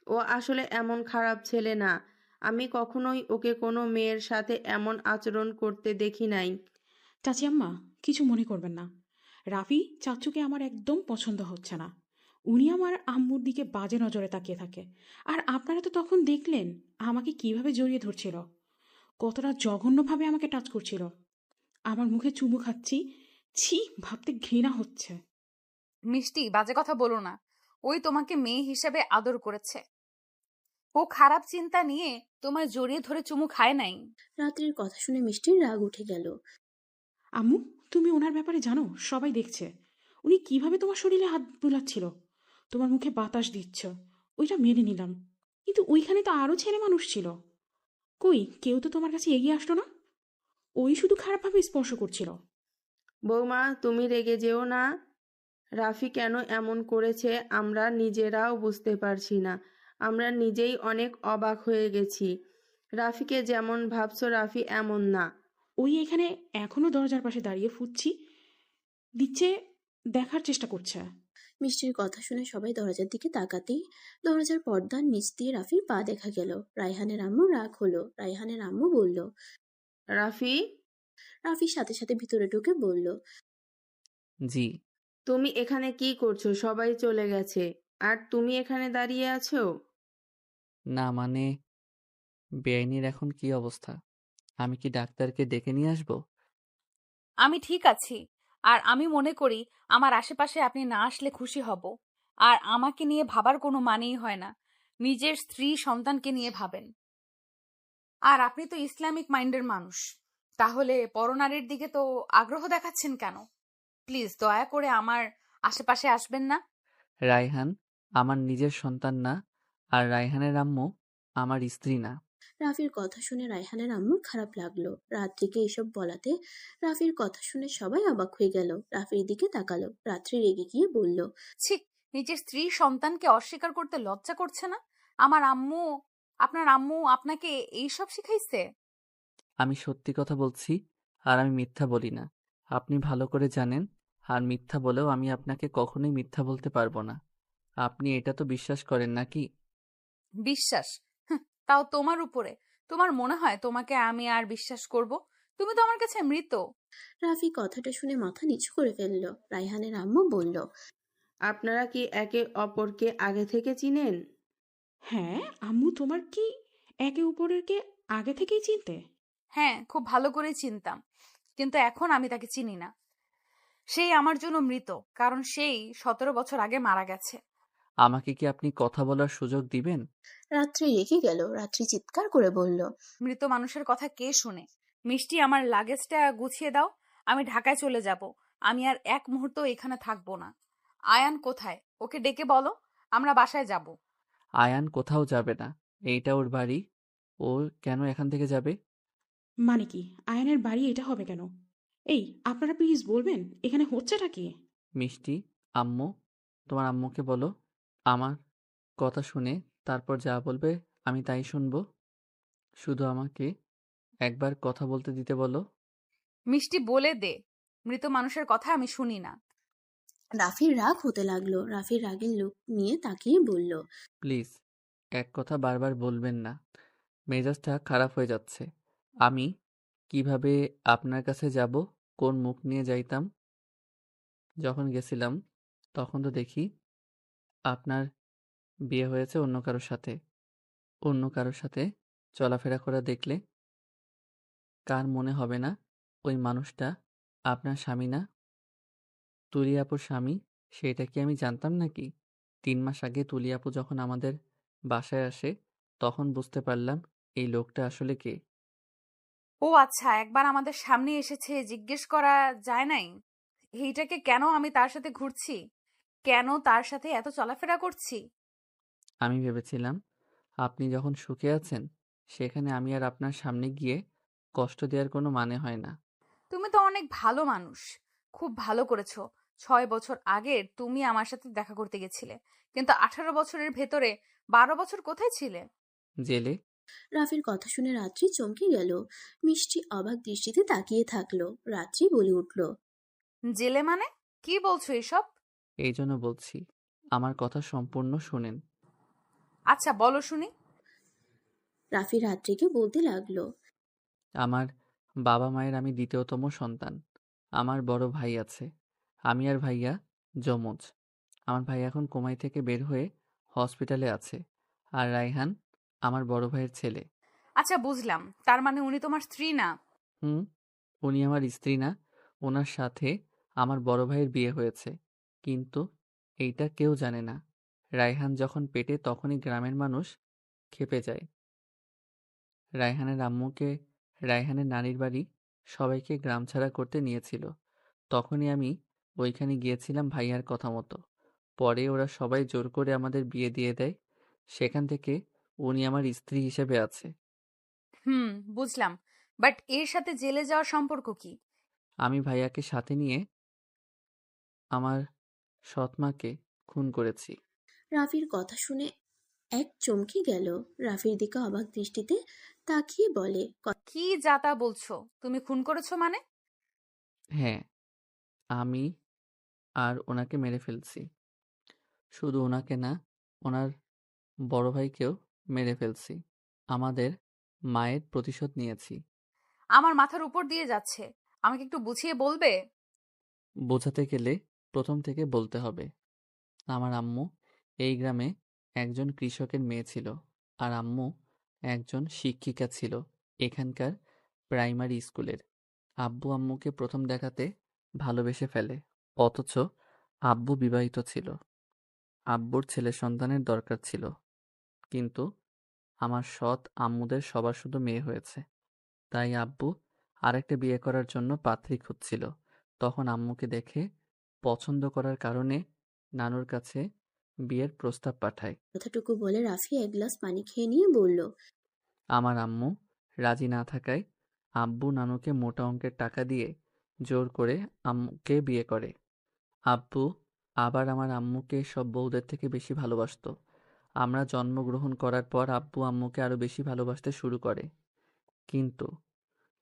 ও আসলে এমন খারাপ ছেলে না। আমি কখনোই ওকে কোনো মেয়ের সাথে এমন আচরণ করতে দেখি নাই। চাচি আম্মা, কিছু মনে করবেন না। রাফি চাচুকে আমার একদম পছন্দ হচ্ছে না। উনি আমার আম্মুর দিকে বাজে নজরে তাকিয়ে থাকে। আর আপনারা তো তখন দেখলেন আমাকে কিভাবে জড়িয়ে ধরছিল, কতটা জঘন্যভাবে আমাকে টাচ করছিল। আমার মুখে চুমু খাচ্ছি, ছি, ভাবতে ঘৃণা হচ্ছে। মিষ্টি, বাজে কথা বলো না। ওই তোমাকে মেয়ে হিসেবে আদর করেছে। ও খারাপ চিন্তা নিয়ে তোমায় জড়িয়ে ধরে চুমু খায় নাই। রাত্রির কথা শুনে মিষ্টির রাগ উঠে গেল। আম্মু, তুমি ওনার ব্যাপারে জানো? সবাই দেখছে উনি কিভাবে তোমার শরীরে হাত বুলাচ্ছিল, তোমার মুখে বাতাস দিচ্ছ। ওইটা মেনে নিলাম, কিন্তু ওইখানে তো আরো ছেলে মানুষ ছিল। কই, কেউ তো তোমার কাছে এগিয়ে আসলো না। ওই শুধু খারাপভাবে স্পর্শ করছিল। বৌমা, তুমি রেগে যেও না। রাফি কেন এমন করেছে আমরা নিজেরাও বুঝতে পারছি না। আমরা নিজেই অনেক অবাক হয়ে গেছি। রাফিকে যেমন ভাবছো রাফি এমন না। ওই এখানে এখনো দরজার পাশে দাঁড়িয়ে ফুচ্ছি দিচ্ছে, দেখার চেষ্টা করছে। মিষ্টির কথা শুনে সবাই দরজার দিকে তাকাতেই দরজার পর্দার নিচ দিয়ে রাফির পা দেখা গেল। রায়হানের আম্মু রাগ হলো। রায়হানের আম্মু বলল। রাফি, রাফির সাথে সাথে ভিতরে ঢুকে বলল। জি। তুমি এখানে কি করছো? সবাই চলে গেছে আর তুমি এখানে দাঁড়িয়ে আছো? না মানে, বেআইনির এখন কি অবস্থা? আমি কি ডাক্তারকে ডেকে নিয়ে আসবো? আমি ঠিক আছি। আর আমি মনে করি আমার আশেপাশে আপনি না আসলে খুশি হব। আর আমাকে নিয়ে ভাবার কোনো মানেই হয় না। নিজের স্ত্রী সন্তানকে নিয়ে ভাবেন। আর আপনি তো ইসলামিক মাইন্ডের মানুষ, তাহলে পরনারীর দিকে তো আগ্রহ দেখাচ্ছেন কেন? প্লিজ দয়া করে আমার আশেপাশে আসবেন না। রায়হান আমার নিজের সন্তান না, আর রায়হানের আম্মু আমার স্ত্রী না। রাফির কথা শুনে রায়হানের আম্মুর খারাপ লাগলো। রাত্রিকে এসব বলাতে রাফির কথা শুনে সবাই অবাক হয়ে গেল। রাফির দিকে তাকালো। রাত্রি রেগে গিয়ে বলল। ছি, নিজের স্ত্রী সন্তানকে অস্বীকার করতে লজ্জা করছে না? আপনার আম্মু আপনাকে এইসব শিখাইছে? আমি সত্যি কথা বলছি, আর আমি মিথ্যা বলি না। আপনি ভালো করে জানেন, আর মিথ্যা বলেও আমি আপনাকে কখনোই মিথ্যা বলতে পারবো না। আপনি এটা তো বিশ্বাস করেন নাকি? বিশ্বাস? তাও তোমার উপরে? তোমার মনে হয় তোমাকে আমি আর বিশ্বাস করব? তুমি তো আমার কাছে মৃত। রাফি কথাটা শুনে মাথা নিচু করে ফেলল। রায়হানের আম্মু বলল। আপনারা কি একে অপরকে আগে থেকে চিনেন? হ্যাঁ, আম্মু তোমার কি একে অপরকে আগে থেকেই চিনতে? হ্যাঁ, খুব ভালো করে চিনতাম, কিন্তু এখন আমি তাকে চিনি না। সেই আমার জন্য মৃত, কারণ সেই 17 বছর আগে মারা গেছে। আমাকে কি আপনি কথা বলার সুযোগ দিবেন? রাত্রি রেগে গেল। রাত্রি চিৎকার করে বলল। মৃত মানুষের কথা কে শুনে? মিষ্টি, আমার লাগেজটা গুছিয়ে দাও। আমি ঢাকায় চলে যাব। আমি আর এক মুহূর্ত এখানে থাকবো না। আয়ান কোথায়? ওকে ডেকে বলো, আমরা বাসায় যাব। আয়ান কোথাও যাবে না। এইটা ওর বাড়ি। ও কেন এখান থেকে যাবে? মানে কি, আয়নের বাড়ি এটা হবে কেন? এই, আপনারা প্লিজ বলবেন এখানে হচ্ছেটা কি? মিষ্টি, আম্মু, তোমার আম্মুকে বলো আমার কথা শুনে তারপর যা বলবে আমি তাই শুনবো। শুধু আমাকে একবার কথা বলতে দিতে বলো। মিষ্টি, বলে দে, মৃত মানুষের কথা আমি শুনি না। রাফির রাগ হতে লাগলো। রাফির রাগের লোক নিয়ে তাকিয়ে বলল। প্লিজ, এক কথা বারবার বলবেন না। মেজাজটা খারাপ হয়ে যাচ্ছে। আমি কিভাবে আপনার কাছে যাব? কোন মুখ নিয়ে যাইতাম? যখন গেছিলাম তখন তো দেখি আপনার বিয়ে হয়েছে অন্য কারোর সাথে। অন্য কারোর সাথে চলাফেরা করা দেখলে কার মনে হবে না ওই মানুষটা আপনার স্বামী না? তুলি আপুর স্বামী, সেটা কি আমি জানতাম নাকি? 3 মাস আগে তুলি আপু যখন আমাদের বাসায় আসে তখন বুঝতে পারলাম এই লোকটা আসলে কে। ও আচ্ছা, একবার আমাদের সামনে এসেছে, জিজ্ঞেস করা যায় নাই এইটাকে কেন আমি তার সাথে ঘুরছি, কেন তার সাথে এত চলাফেরা করছি? আমি ভেবেছিলাম আপনি যখন সুখে আছেন সেখানে আমি আর আপনার সামনে গিয়ে কষ্ট দেওয়ার কোনো মানে হয় না। তুমি তো অনেক ভালো মানুষ। খুব ভালো করেছো। 6 বছর আগে তুমি আমার সাথে দেখা করতে গেছিলে, কিন্তু 18 বছরের ভেতরে 12 বছর কোথায় ছিলে? জেলে। রাফির কথা শুনে রাত্রি চমকে গেল। মিষ্টি অবাক দৃষ্টিতে তাকিয়ে থাকলো। রাত্রি বলে উঠল। জেলে মানে? কি বলছো এসব? এই জন্য বলছি, আমার কথা সম্পূর্ণ শুনেন। আচ্ছা বলো শুনি। রাফি রাত্রিকে বলতে লাগলো। আমার বাবা মায়ের আমি দ্বিতীয়তম সন্তান। আমার বড় ভাই আছে। আমি আর ভাইয়া যমজ। আমার ভাই এখন কোমাই থেকে বের হয়ে হসপিটালে আছে। আর রায়হান আমার বড় ভাইয়ের ছেলে। আচ্ছা বুঝলাম, তার মানে উনি তোমার স্ত্রী না? হুম, উনি আমার স্ত্রী না। ওনার সাথে আমার বড় ভাইয়ের বিয়ে হয়েছে, কিন্তু এইটা কেউ জানে না। রায়হান যখন পেটে তখনই গ্রামের মানুষ ক্ষেপে যায়। রায়হানের আম্মুকে রায়হানের নানির বাড়ি সবাইকে গ্রাম ছাড়া করতে নিয়েছিল। তখনই আমি ওইখানে গিয়েছিলাম ভাইয়ার কথা মতো। পরে ওরা সবাই জোর করে আমাদের বিয়ে দিয়ে দেয়। সেখান থেকে উনি আমার স্ত্রী হিসেবে আছে। হুম, বুঝলাম। বাট এর সাথে জেলে যাওয়ার সম্পর্ক কি? আমি ভাইয়াকে সাথে নিয়ে আমার সৎমাকে খুন করেছি। রাফির কথা শুনে এক চমকে গেল। রাফির দিকে অবাক দৃষ্টিতে তাকিয়ে বলে, কি যাতা বলছো? তুমি খুন করেছো মানে? হ্যাঁ, আমি আর ওনাকে মেরে ফেলছি। শুধু ওনাকে না, ওনার বড় ভাইকেও মেরে ফেলছি। আমাদের মায়ের প্রতিশোধ নিয়েছি। আমার মাথার উপর দিয়ে যাচ্ছে, আমাকে একটু বুঝিয়ে বলবে? বোঝাতে গেলে প্রথম থেকে বলতে হবে। আমার আম্মু এই গ্রামে একজন কৃষকের মেয়ে ছিল, আর আম্মু একজন শিক্ষিকা ছিল এখানকার প্রাইমারি স্কুলের। আব্বু আম্মুকে প্রথম দেখাতে ভালোবেসে ফেলে, অথচ আব্বু বিবাহিত ছিল। আব্বুর ছেলে সন্তানের দরকার ছিল, কিন্তু আমার সৎ আম্মুদের সবার শুধু মেয়ে হয়েছে। তাই আব্বু আরেকটা বিয়ে করার জন্য পাত্রী খুঁজছিল। তখন আম্মুকে দেখে পছন্দ করার কারণে নানুর কাছে বিয়ের প্রস্তাব পাঠায়। কথাটুকু বলে রাফি এক গ্লাস পানি খেয়ে নিয়ে বলল, আমার আম্মু রাজি না থাকায় আব্বু নানুকে মোটা অঙ্কের টাকা দিয়ে জোর করে আম্মুকে বিয়ে করে। আব্বু আবার আমার আম্মুকে সব বউদের থেকে বেশি ভালোবাসতো। আমরা জন্মগ্রহণ করার পর আব্বু আম্মুকে আরো বেশি ভালোবাসতে শুরু করে। কিন্তু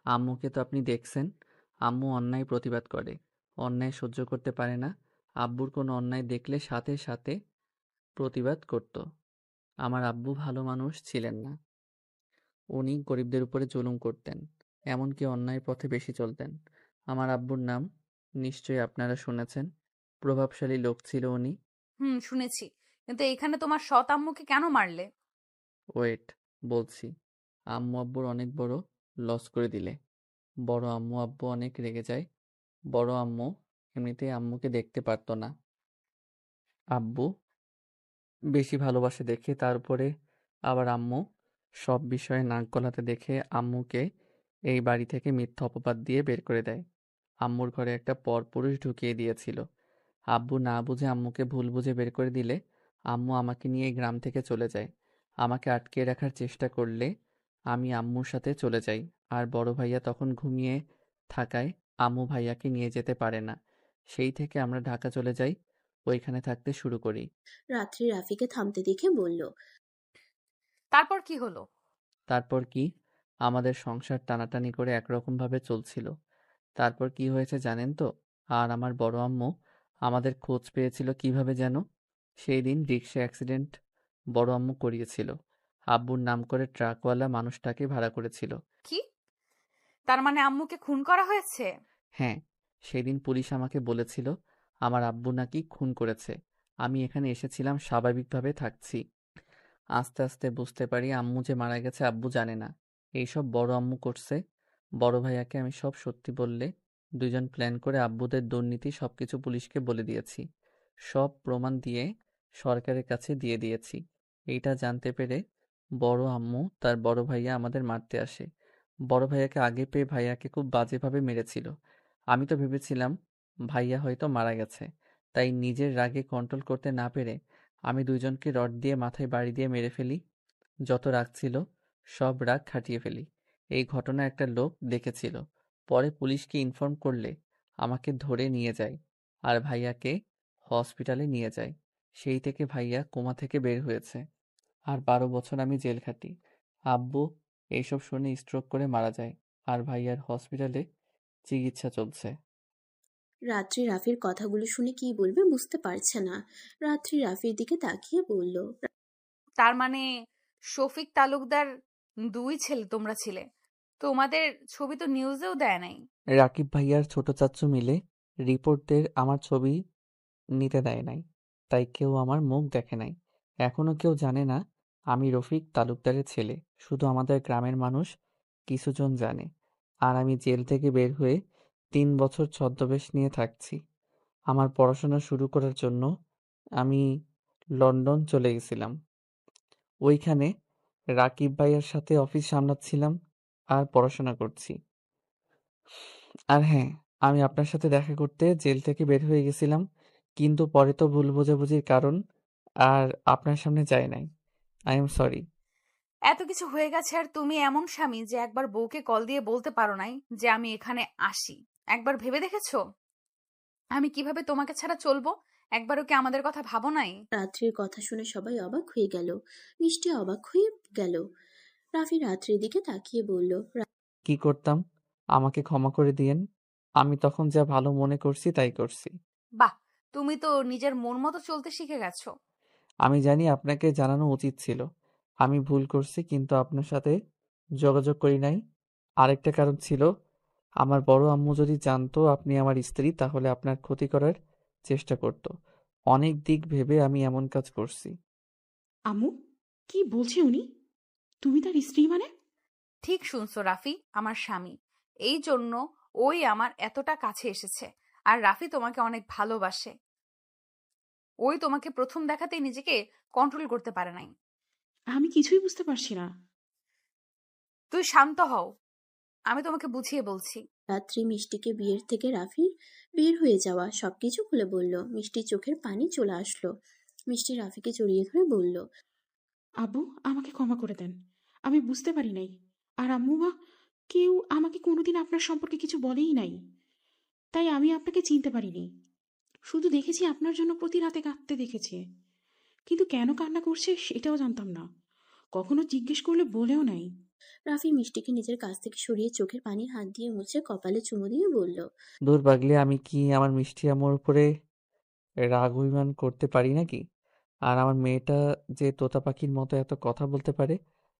আম্মুকে তো আপনি দেখছেন, আম্মু অন্যায় প্রতিবাদ করে, অন্যায় সহ্য করতে পারে না। আব্বুর কোনো অন্যায় দেখলে সাথে সাথে প্রতিবাদ করত। আমার আব্বু ভালো মানুষ ছিলেন না, উনি গরিবদের উপরে জুলুম করতেন, এমনকি অন্যায়ের পথে বেশি চলতেন। আমার আব্বুর নাম নিশ্চয়ই আপনারা শুনেছেন, প্রভাবশালী লোক ছিল উনি। শুনেছি, কিন্তু এখানে তোমার সৎ আম্মুকে কেন মারলে? ওয়েট, বলছি। আম্মু আব্বুর অনেক বড় লস করে দিলে বড় আম্মু আব্বু অনেক রেগে যায়। বড় আম্মু এমনিতেই আম্মুকে দেখতে পারতো না, আব্বু বেশি ভালোবাসে দেখে। তারপরে আবার আম্মু সব বিষয়ে নাক গলাতে দেখে আম্মুকে এই বাড়ি থেকে মিথ্যা অপবাদ দিয়ে বের করে দেয়। আম্মুর ঘরে একটা পরপুরুষ ঢুকিয়ে দিয়েছিল। আব্বু না বুঝে আম্মুকে ভুল বুঝে বের করে দিলে আম্মু আমাকে নিয়ে এই গ্রাম থেকে চলে যায়। আমাকে আটকে রাখার চেষ্টা করলে আমি আম্মুর সাথে চলে যাই। আর বড় ভাইয়া তখন ঘুমিয়ে থাকায় আম্মু ভাইয়াকে নিয়ে যেতে পারে না। সেই থেকে আমরা ঢাকা চলে যাই, ওইখানে থাকতে শুরু করি। রাত্রি রাফিকে থামতে দেখে বলল, তারপর কি হলো? তারপর কি, আমাদের সংসার টানাটানি করে একরকমভাবে চলছিল। তারপর কি হয়েছে জানেন তো? আর আমার বড় আম্মু আমাদের খোঁজ পেয়েছিল কিভাবে যেন? সেই দিন রিক্সা অ্যাক্সিডেন্ট বড় আম্মু করিয়েছিল। আব্বুর নাম করে ট্রাকওয়ালা মানুষটাকে ভাড়া করেছিল। কি, তার মানে আম্মুকে খুন করা হয়েছে? হ্যাঁ, সেদিন পুলিশ আমাকে বলেছিল আমার আব্বু নাকি খুন করেছে। আমি এখানে এসেছিলাম, স্বাভাবিকভাবে থাকছি। আস্তে আস্তে বুঝতে পারি আম্মু যে মারা গেছে আব্বু জানে না, এইসব বড় আম্মু করছে। বড় ভাইয়াকে আমি সব সত্যি বললে দুইজন প্ল্যান করে আব্বুদের দুর্নীতি সবকিছু পুলিশকে বলে দিয়েছি। সব প্রমাণ দিয়ে সরকারের কাছে দিয়ে দিয়েছি। এইটা জানতে পেরে বড় আম্মু তার বড় ভাইয়া আমাদের মারতে আসে। বড় ভাইয়াকে আগে পেয়ে ভাইয়াকে খুব বাজেভাবে মেরেছিল। আমি তো ভেবেছিলাম ভাইয়া হয়তো মারা গেছে, তাই নিজের রাগে কন্ট্রোল করতে না পেরে আমি দুইজনকে রড দিয়ে মাথায় বাড়ি দিয়ে মেরে ফেলি। যত রাগ ছিল সব রাগ খাটিয়ে ফেলি। এই ঘটনা একটা লোক দেখেছিল, পরে পুলিশকে ইনফর্ম করলে আমাকে ধরে নিয়ে যায় আর ভাইয়াকে হসপিটালে নিয়ে যায়। সেই থেকে ভাইয়া কোমা থেকে বের হয়েছে, আর 12 বছর আমি জেল খাটি। আব্বু এইসব শুনে স্ট্রোক করে মারা যায়, আর ভাইয়ার হসপিটালে চিকিৎসা চলছে। রাত্রি রাফির কথাগুলো শুনে কি বলবে বুঝতে পারছে না। রাত্রি রাফির দিকে তাকিয়ে বলল, তার মানে শফিক তালুকদার দুই ছেলে তোমরা ছিলে? তোমাদের ছবি তো নিউজেও দেয় নাই। রাকিব ভাইয়ার ছোট চাচ্চু মিলে রিপোর্টদের আমার ছবি নিতে দেয় নাই, তাই কেউ আমার মুখ দেখে নাই। এখনো কেউ জানে না আমি রফিক তালুকদারের ছেলে, শুধু আমাদের গ্রামের মানুষ কিছুজন জানে। আর আমি জেল থেকে বের হয়ে 3 বছর ছদ্মবেশ নিয়ে থাকছি। আমার পড়াশোনা শুরু করার জন্য আমি লন্ডন চলে গেছিলাম। ওইখানে রাকিব ভাইয়ার সাথে অফিস সামলাচ্ছিলাম আর পড়াশোনা করছি। আর হ্যাঁ, আমি আপনার সাথে দেখা করতে জেল থেকে বের হয়ে গেছিলাম, কিন্তু পরে তো ভুল বোঝাবুঝির কারণ আর আপনার সামনে যায় নাই। I am sorry. এত কিছু হয়ে গেছে, আর তুমি এমন স্বামী যে একবার বউকে কল দিয়ে বলতে পারো নাই যে আমি এখানে আসি? একবার ভেবে দেখেছো আমি কিভাবে তোমাকে ছাড়া চলবো? একবারও কি আমাদের কথা ভাবো নাই? রাত্রির কথা শুনে সবাই অবাক হয়ে গেল। মিষ্টি অবাক হয়ে গেল। রাফি রাত্রির দিকে তাকিয়ে বলল, কি করতাম? আমাকে ক্ষমা করে দিয়েন। আমি তখন যা ভালো মনে করছি তাই করছি। বাহ, তুমি তো নিজের মন মতো চলতে শিখে গেছো। আমি জানি আপনাকে জানানো উচিত ছিল। আমি ভুল করছি, কিন্তু আপনার সাথে যোগাযোগ করি নাই। আরেকটা কারণ ছিল, আমার বড় আম্মু যদি জানতো আপনি আমার স্ত্রী তাহলে আপনার ক্ষতি করার চেষ্টা করত। অনেক দিক ভেবে আমি এমন কাজ করছি। আম্মু, কি বলছে উনি? তুমি তার স্ত্রী মানে? ঠিক শুনছো রাফি, আমার স্বামী। এই জন্য ওই আমার এতটা কাছে এসেছে। আর রাফি তোমাকে অনেক ভালোবাসে। ওই তোমাকে প্রথম দেখাতেই নিজেকে কন্ট্রোল করতে পারে নাই। আমি কিছুই বুঝতে পারছি না। তুই শান্ত হও, আমি তোমাকে বুঝিয়ে বলছি। রাত্রি মিষ্টিকে বিয়ের থেকে রাফির বের হয়ে যাওয়া সবকিছু খুলে বলল। মিষ্টির চোখের পানি চলে আসলো। মিষ্টি রাফিকে জড়িয়ে ধরে বলল, আব্বু, আমাকে ক্ষমা করে দেন। আমি বুঝতে পারি নাই। আর আম্মু বা কেউ আমাকে কোনোদিন আপনার সম্পর্কে কিছু বলেই নাই। তাই আমি আপনাকে চিনতে পারিনি। শুধু দেখেছি আপনার জন্য প্রতি রাতে কাঁদতে দেখেছি। কিন্তু কেন কান্না করছে সেটাও জানতাম না। কখনো জিজ্ঞেস করলে বলেও নাই। রাফি মিষ্টিকে নিজের কাছ থেকে সরিয়ে চোখের পানি হাত দিয়ে মুছে কপালে চুমু দিয়ে বলল, দূর পাগলি, আমি কি আমার মিষ্টি আম্মুর উপরে রাগ অভিমান করতে পারি নাকি? আর আমার মেয়েটা যে তোতা পাখির মতো এত কথা বলতে পারে,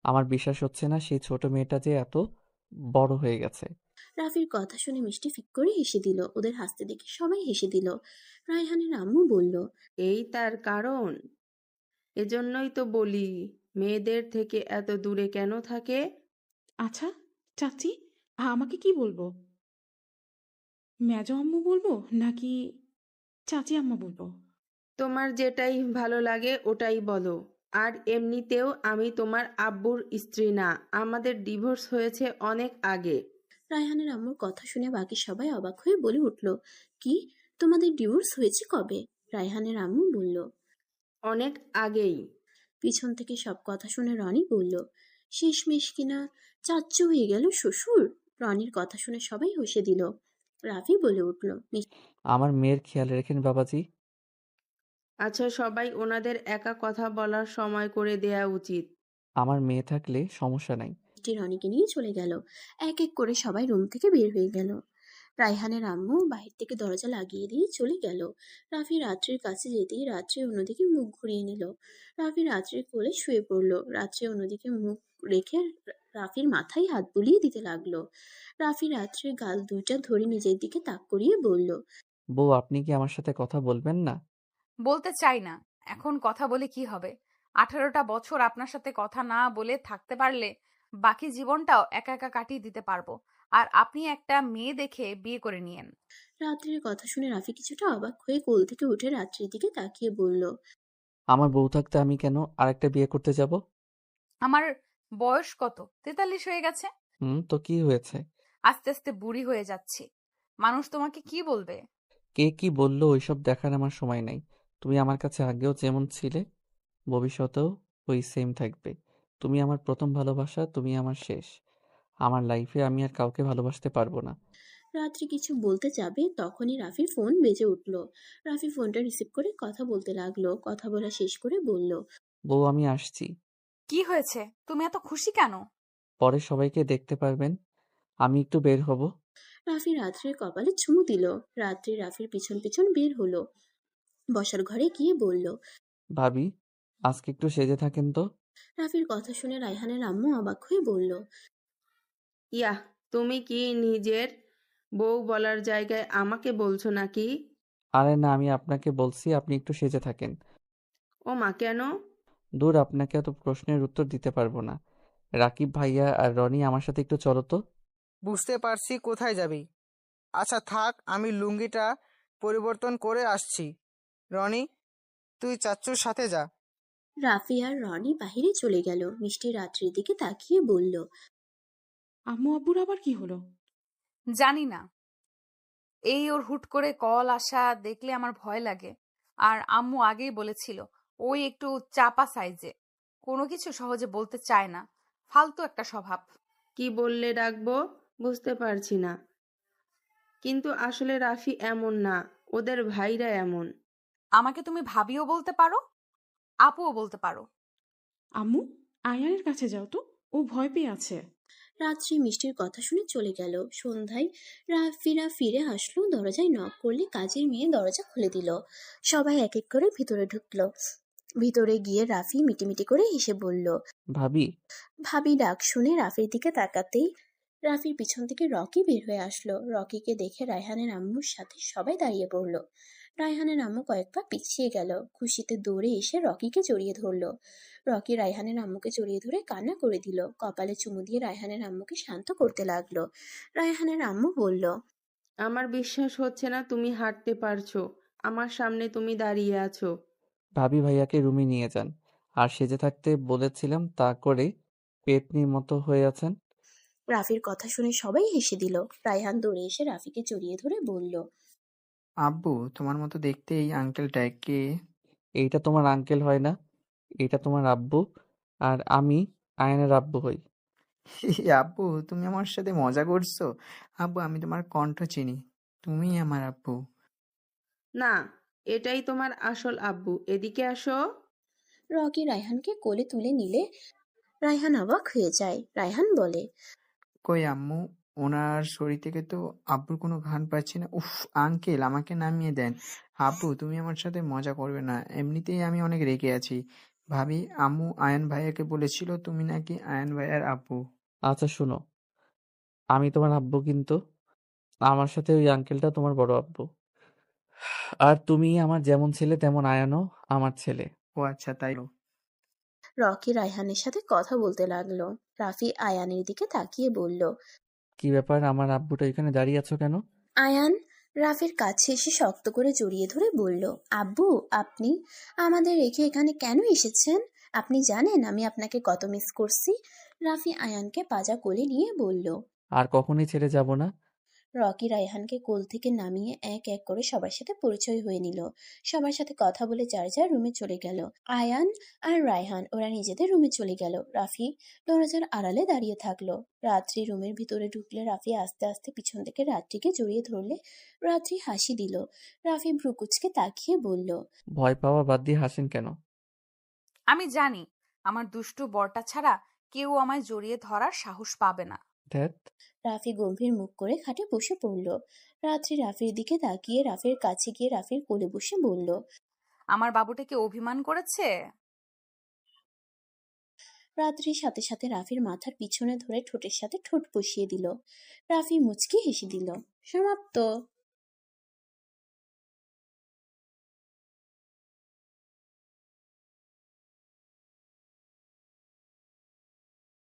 আমার বিশ্বাস হচ্ছে না সেই ছোট মেয়েটা যে এত বড় হয়ে গেছে। রাফির কথা শুনে মিষ্টি ফিক করে হেসে দিল। ওদের হাসতে দেখে সবাই হেসে দিল। রায়হানের আম্মু বলল, এই তার কারণ। এজন্যই তো বলি, মেয়েদের থেকে এত দূরে কেন থাকে। আচ্ছা চাচি, আমাকে কি বলবো? মেজো আম্মু বলবো নাকি চাচি আম্মা বলবো? তোমার যেটাই ভালো লাগে ওটাই বলো। আর এমনিতেও আমি তোমার আব্বুর স্ত্রী না, আমাদের ডিভোর্স হয়েছে অনেক আগে। রায়হানের আম্মুর কথা শুনে বাকি সবাই অবাক হয়ে বলে উঠল, কি, তোমাদের ডিভোর্স হয়েছে কবে? রায়হানের আম্মু বলল, অনেক আগেই। পিছন থেকে সব কথা শুনে রনি বলল, শেষমেশ কিনা চাচ্চু হয়ে গেল শ্বশুর। রনির কথা শুনে সবাই হেসে দিল। রাফি বলে উঠল, আমার মেয়ের খেয়াল রেখেন বাবাজি। আচ্ছা, সবাই ওনাদের একা কথা বলার সময় করে দেয়া উচিত। আমার মেয়ে থাকলে সমস্যা নাই। মিষ্টি রনিকে নিয়ে চলে গেল। এক এক করে সবাই রুম থেকে বের হয়ে গেল। রায়হানের আম্মু বাহির থেকে দরজা লাগিয়ে দিয়ে চলে গেল। রাফি রাত্রির কাছে যেতেই রাত্রি অন্যদিকে মুখ ঘুরিয়ে নিল। রাফি রাত্রির কোলে শুয়ে পড়ল। রাত্রি অন্যদিকে মুখ রেখে রাফির মাথায় হাত বুলিয়ে দিতে লাগলো। রাফি রাত্রির গাল দুইটা ধরে নিজের দিকে তাক করিয়ে বলল, বউ, আপনি কি আমার সাথে কথা বলবেন না? বলতে চাই না। এখন কথা বলে কি হবে? 18টা বছর আপনার সাথে কথা না বলে থাকতে পারলে বাকি জীবনটাও একা একা কাটিয়ে দিতে পারবো। আর আপনি একটা মেয়ে দেখে বিয়ে করে নিয়েন। রাত্রির কথা শুনে রাফি কিছুটা অবাক হয়ে কোল থেকে উঠে রাত্রির দিকে তাকিয়ে বলল, আমার বউ থাকতে আমি কেন আরেকটা বিয়ে করতে যাব? আমার বয়স কত? 43 হয়ে গেছে। তো কি হয়েছে? আস্তে আস্তে বুড়ি হয়ে যাচ্ছি। মানুষ তোমাকে কি বলবে? কে কি বললো ওইসব দেখার আমার সময় নাই। তুমি আমার কাছে আগেও যেমন ছিলে, ভবিষ্যতেও ওই সেম থাকবে। তুমি আমার প্রথম ভালোবাসা, তুমি আমার শেষ। আমার লাইফে আমি আর কাউকে ভালোবাসতে পারবো না। রাত্রি কিছু বলতে যাবে তখনই রাফির ফোন বেজে উঠল। রাফি ফোনটা রিসিভ করে কথা বলতে লাগলো। কথা বলা শেষ করে বলল, বউ, আমি আসছি। কি হয়েছে? তুমি এত খুশি কেন? পরে সবাইকে দেখতে পারবেন। আমি একটু বের হব। রাফি রাত্রির কপালে চুমু দিল। রাত্রি রাফির পিছন পিছন বের হলো। বসার ঘরে গিয়ে বলল, ভাবি, আজকে একটু সেজে থাকেন তো। রাফির কথা শুনে রায়হানের আম্মু অবাক হয়ে বলল, ইয়াহ, তুমি কি নিজের বউ বলার জায়গায় আমাকে বলছো নাকি? আরে না, আমি আপনাকে বলছি আপনি একটু সেজে থাকেন। ও মা, কেন? দূর, আপনাকে এত প্রশ্নের উত্তর দিতে পারবো না। রাকিব ভাইয়া আর রনি, আমার সাথে একটু চলো তো। বুঝতে পারছি কোথায় যাবি। আচ্ছা থাক, আমি লুঙ্গিটা পরিবর্তন করে আসছি। রনি, তুই চাচ্চুর সাথে যা। রাফি আর রনি বাহিরে চলে গেল। মিষ্টি রাত্রির দিকে তাকিয়ে বলল, আম্মু আব্বুর আবার কি হলো? জানি না। এই ওর হুট করে কল আসা দেখলে আমার ভয় লাগে। আর আম্মু আগেই বলেছিল ওই একটু চাপা সাইজে, কোনো কিছু সহজে বলতে চায় না। ফালতু একটা স্বভাব। কি বললে ডাকবো বুঝতে পারছি না। কিন্তু আসলে রাফি এমন না, ওদের ভাইরা এমন। আমাকে তুমি ভাবিও বলতে পারো, আপুও বলতে পারো। আম্মু, আয়ানের কাছে যাও তো, ও ভয় পেয়ে আছে। রাত্রি মিষ্টির কথা শুনে চলে গেল। সন্ধ্যায় রাফিরা ফিরে আসলো। দরজায় নক করলে কাজের মেয়ে দরজা খুলে দিল। সবাই এক এক করে ভিতরে ঢুকলো। ভিতরে গিয়ে রাফি মিটিমিটি করে হেসে বলল, ভাবি, ভাবি ডাক শুনে রাফির দিকে তাকাতেই রাফির পিছন থেকে রকি বের হয়ে আসলো। রকিকে দেখে রায়হানের আম্মুর সাথে সবাই দাঁড়িয়ে পড়লো। রায়হানের আম্মু কয়েক পা পিছিয়ে গেল। খুশিতে দৌড়ে এসে রকিকে জড়িয়ে ধরলো। রকি রায়হানের আম্মুকে জড়িয়ে ধরে কান্না করে দিল। কপালে চুমু দিয়ে রায়হানের আম্মুকে শান্ত করতে লাগলো। রায়হানের আম্মু বলল, আমার বিশ্বাস হচ্ছে না তুমি হাঁটতে পারছো, আমার সামনে তুমি দাঁড়িয়ে আছো। ভাবি ভাইয়াকে রুমে নিয়ে যান। আর সেজে থাকতে বলেছিলাম তা করে পেতনির মতো হয়ে আছেন। রাফির কথা শুনে সবাই হেসে দিল। রায়হান দৌড়ে এসে রাফিকে জড়িয়ে ধরে বলল, আব্বু, তোমার মতো দেখতে এই আঙ্কেলটা কে? এইটা তোমার আঙ্কেল হয় না, এটা তোমার আব্বু। আর আমি আয়নের আব্বু হই। আব্বু, তুমি আমার সাথে মজা করছো? আব্বু, আমি তোমার কণ্ঠ চিনি, তুমি আমার আব্বু। না, এটাই তোমার আসল আব্বু, এদিকে আসো। রকি রায়হানকে কোলে তুলে নিলে রায়হান অবাক হয়ে যায়। রায়হান বলে, কই আম্মু, ওনার শরীর থেকে তো আব্বুর কোনো ঘ্রাণ পাচ্ছি না। উফ, আঙ্কেল আমাকে নামিয়ে দেন। আব্বু, তুমি আমার সাথে মজা করবে না, এমনিতেই আমি অনেক রেগে আছি। ভাবি, আম্মু আয়ান ভাইয়াকে বলেছিল তুমি নাকি আয়ান ভাইয়ার আব্বু। আচ্ছা শোনো, আমি তোমার আব্বু, কিন্তু আমার সাথে ওই আঙ্কেলটা তোমার বড় আব্বু। আর তুমি আমার যেমন ছেলে তেমন আয়ানও আমার ছেলে। ও আচ্ছা, তাই। রকি রায়হানের সাথে কথা বলতে লাগলো। রাফি আয়ানের দিকে তাকিয়ে বলল, কি ব্যাপার, আমার আব্বুটা এখানে দাঁড়িয়ে আছো কেন? আয়ান রাফির কাছে এসে শক্ত করে জড়িয়ে ধরে বলল, আব্বু, আপনি আমাদের রেখে এখানে কেন এসেছেন? আপনি জানেন আমি আপনাকে কত মিস করছি। রাফি আয়ানকে পাজা কোলে নিয়ে বলল। আর কখনই ছেড়ে যাব না। রকি রায়হানকে কোল থেকে নামিয়ে এক এক করে সবার সাথে পরিচয় হয়ে নিল। সবার সাথে কথা বলে যার যার রুমে চলে গেল। আয়ান আর রায়হান ওরা নিজেদের রুমে চলে গেল। রাফি দরজার আড়ালে দাঁড়িয়ে থাকলো। রাত্রি রুমের ভিতরে ঢুকলে রাফি আস্তে আস্তে পিছন থেকে রাত্রিকে জড়িয়ে ধরলে রাত্রি হাসি দিল। রাফি ভ্রুকুচকে তাকিয়ে বলল, ভয় পাওয়া বাদ দিয়ে হাসেন কেন? আমি জানি আমার দুষ্টু বরটা ছাড়া কেউ আমায় জড়িয়ে ধরার সাহস পাবে না। ধ্যাত। রাফি গম্ভীর মুখ করে খাটে বসে পড়ল। রাত্রি রাফির দিকে তাকিয়ে রাফির কাছে গিয়ে রাফির কোলে বসে বলল, আমার বাবুটা কি অভিমান করেছে? রাত্রির সাথে সাথে রাফির মাথার পিছনে ধরে ঠোঁটের সাথে ঠোঁট বসিয়ে দিল। রাফি মুচকি হেসে দিল। সমাপ্ত।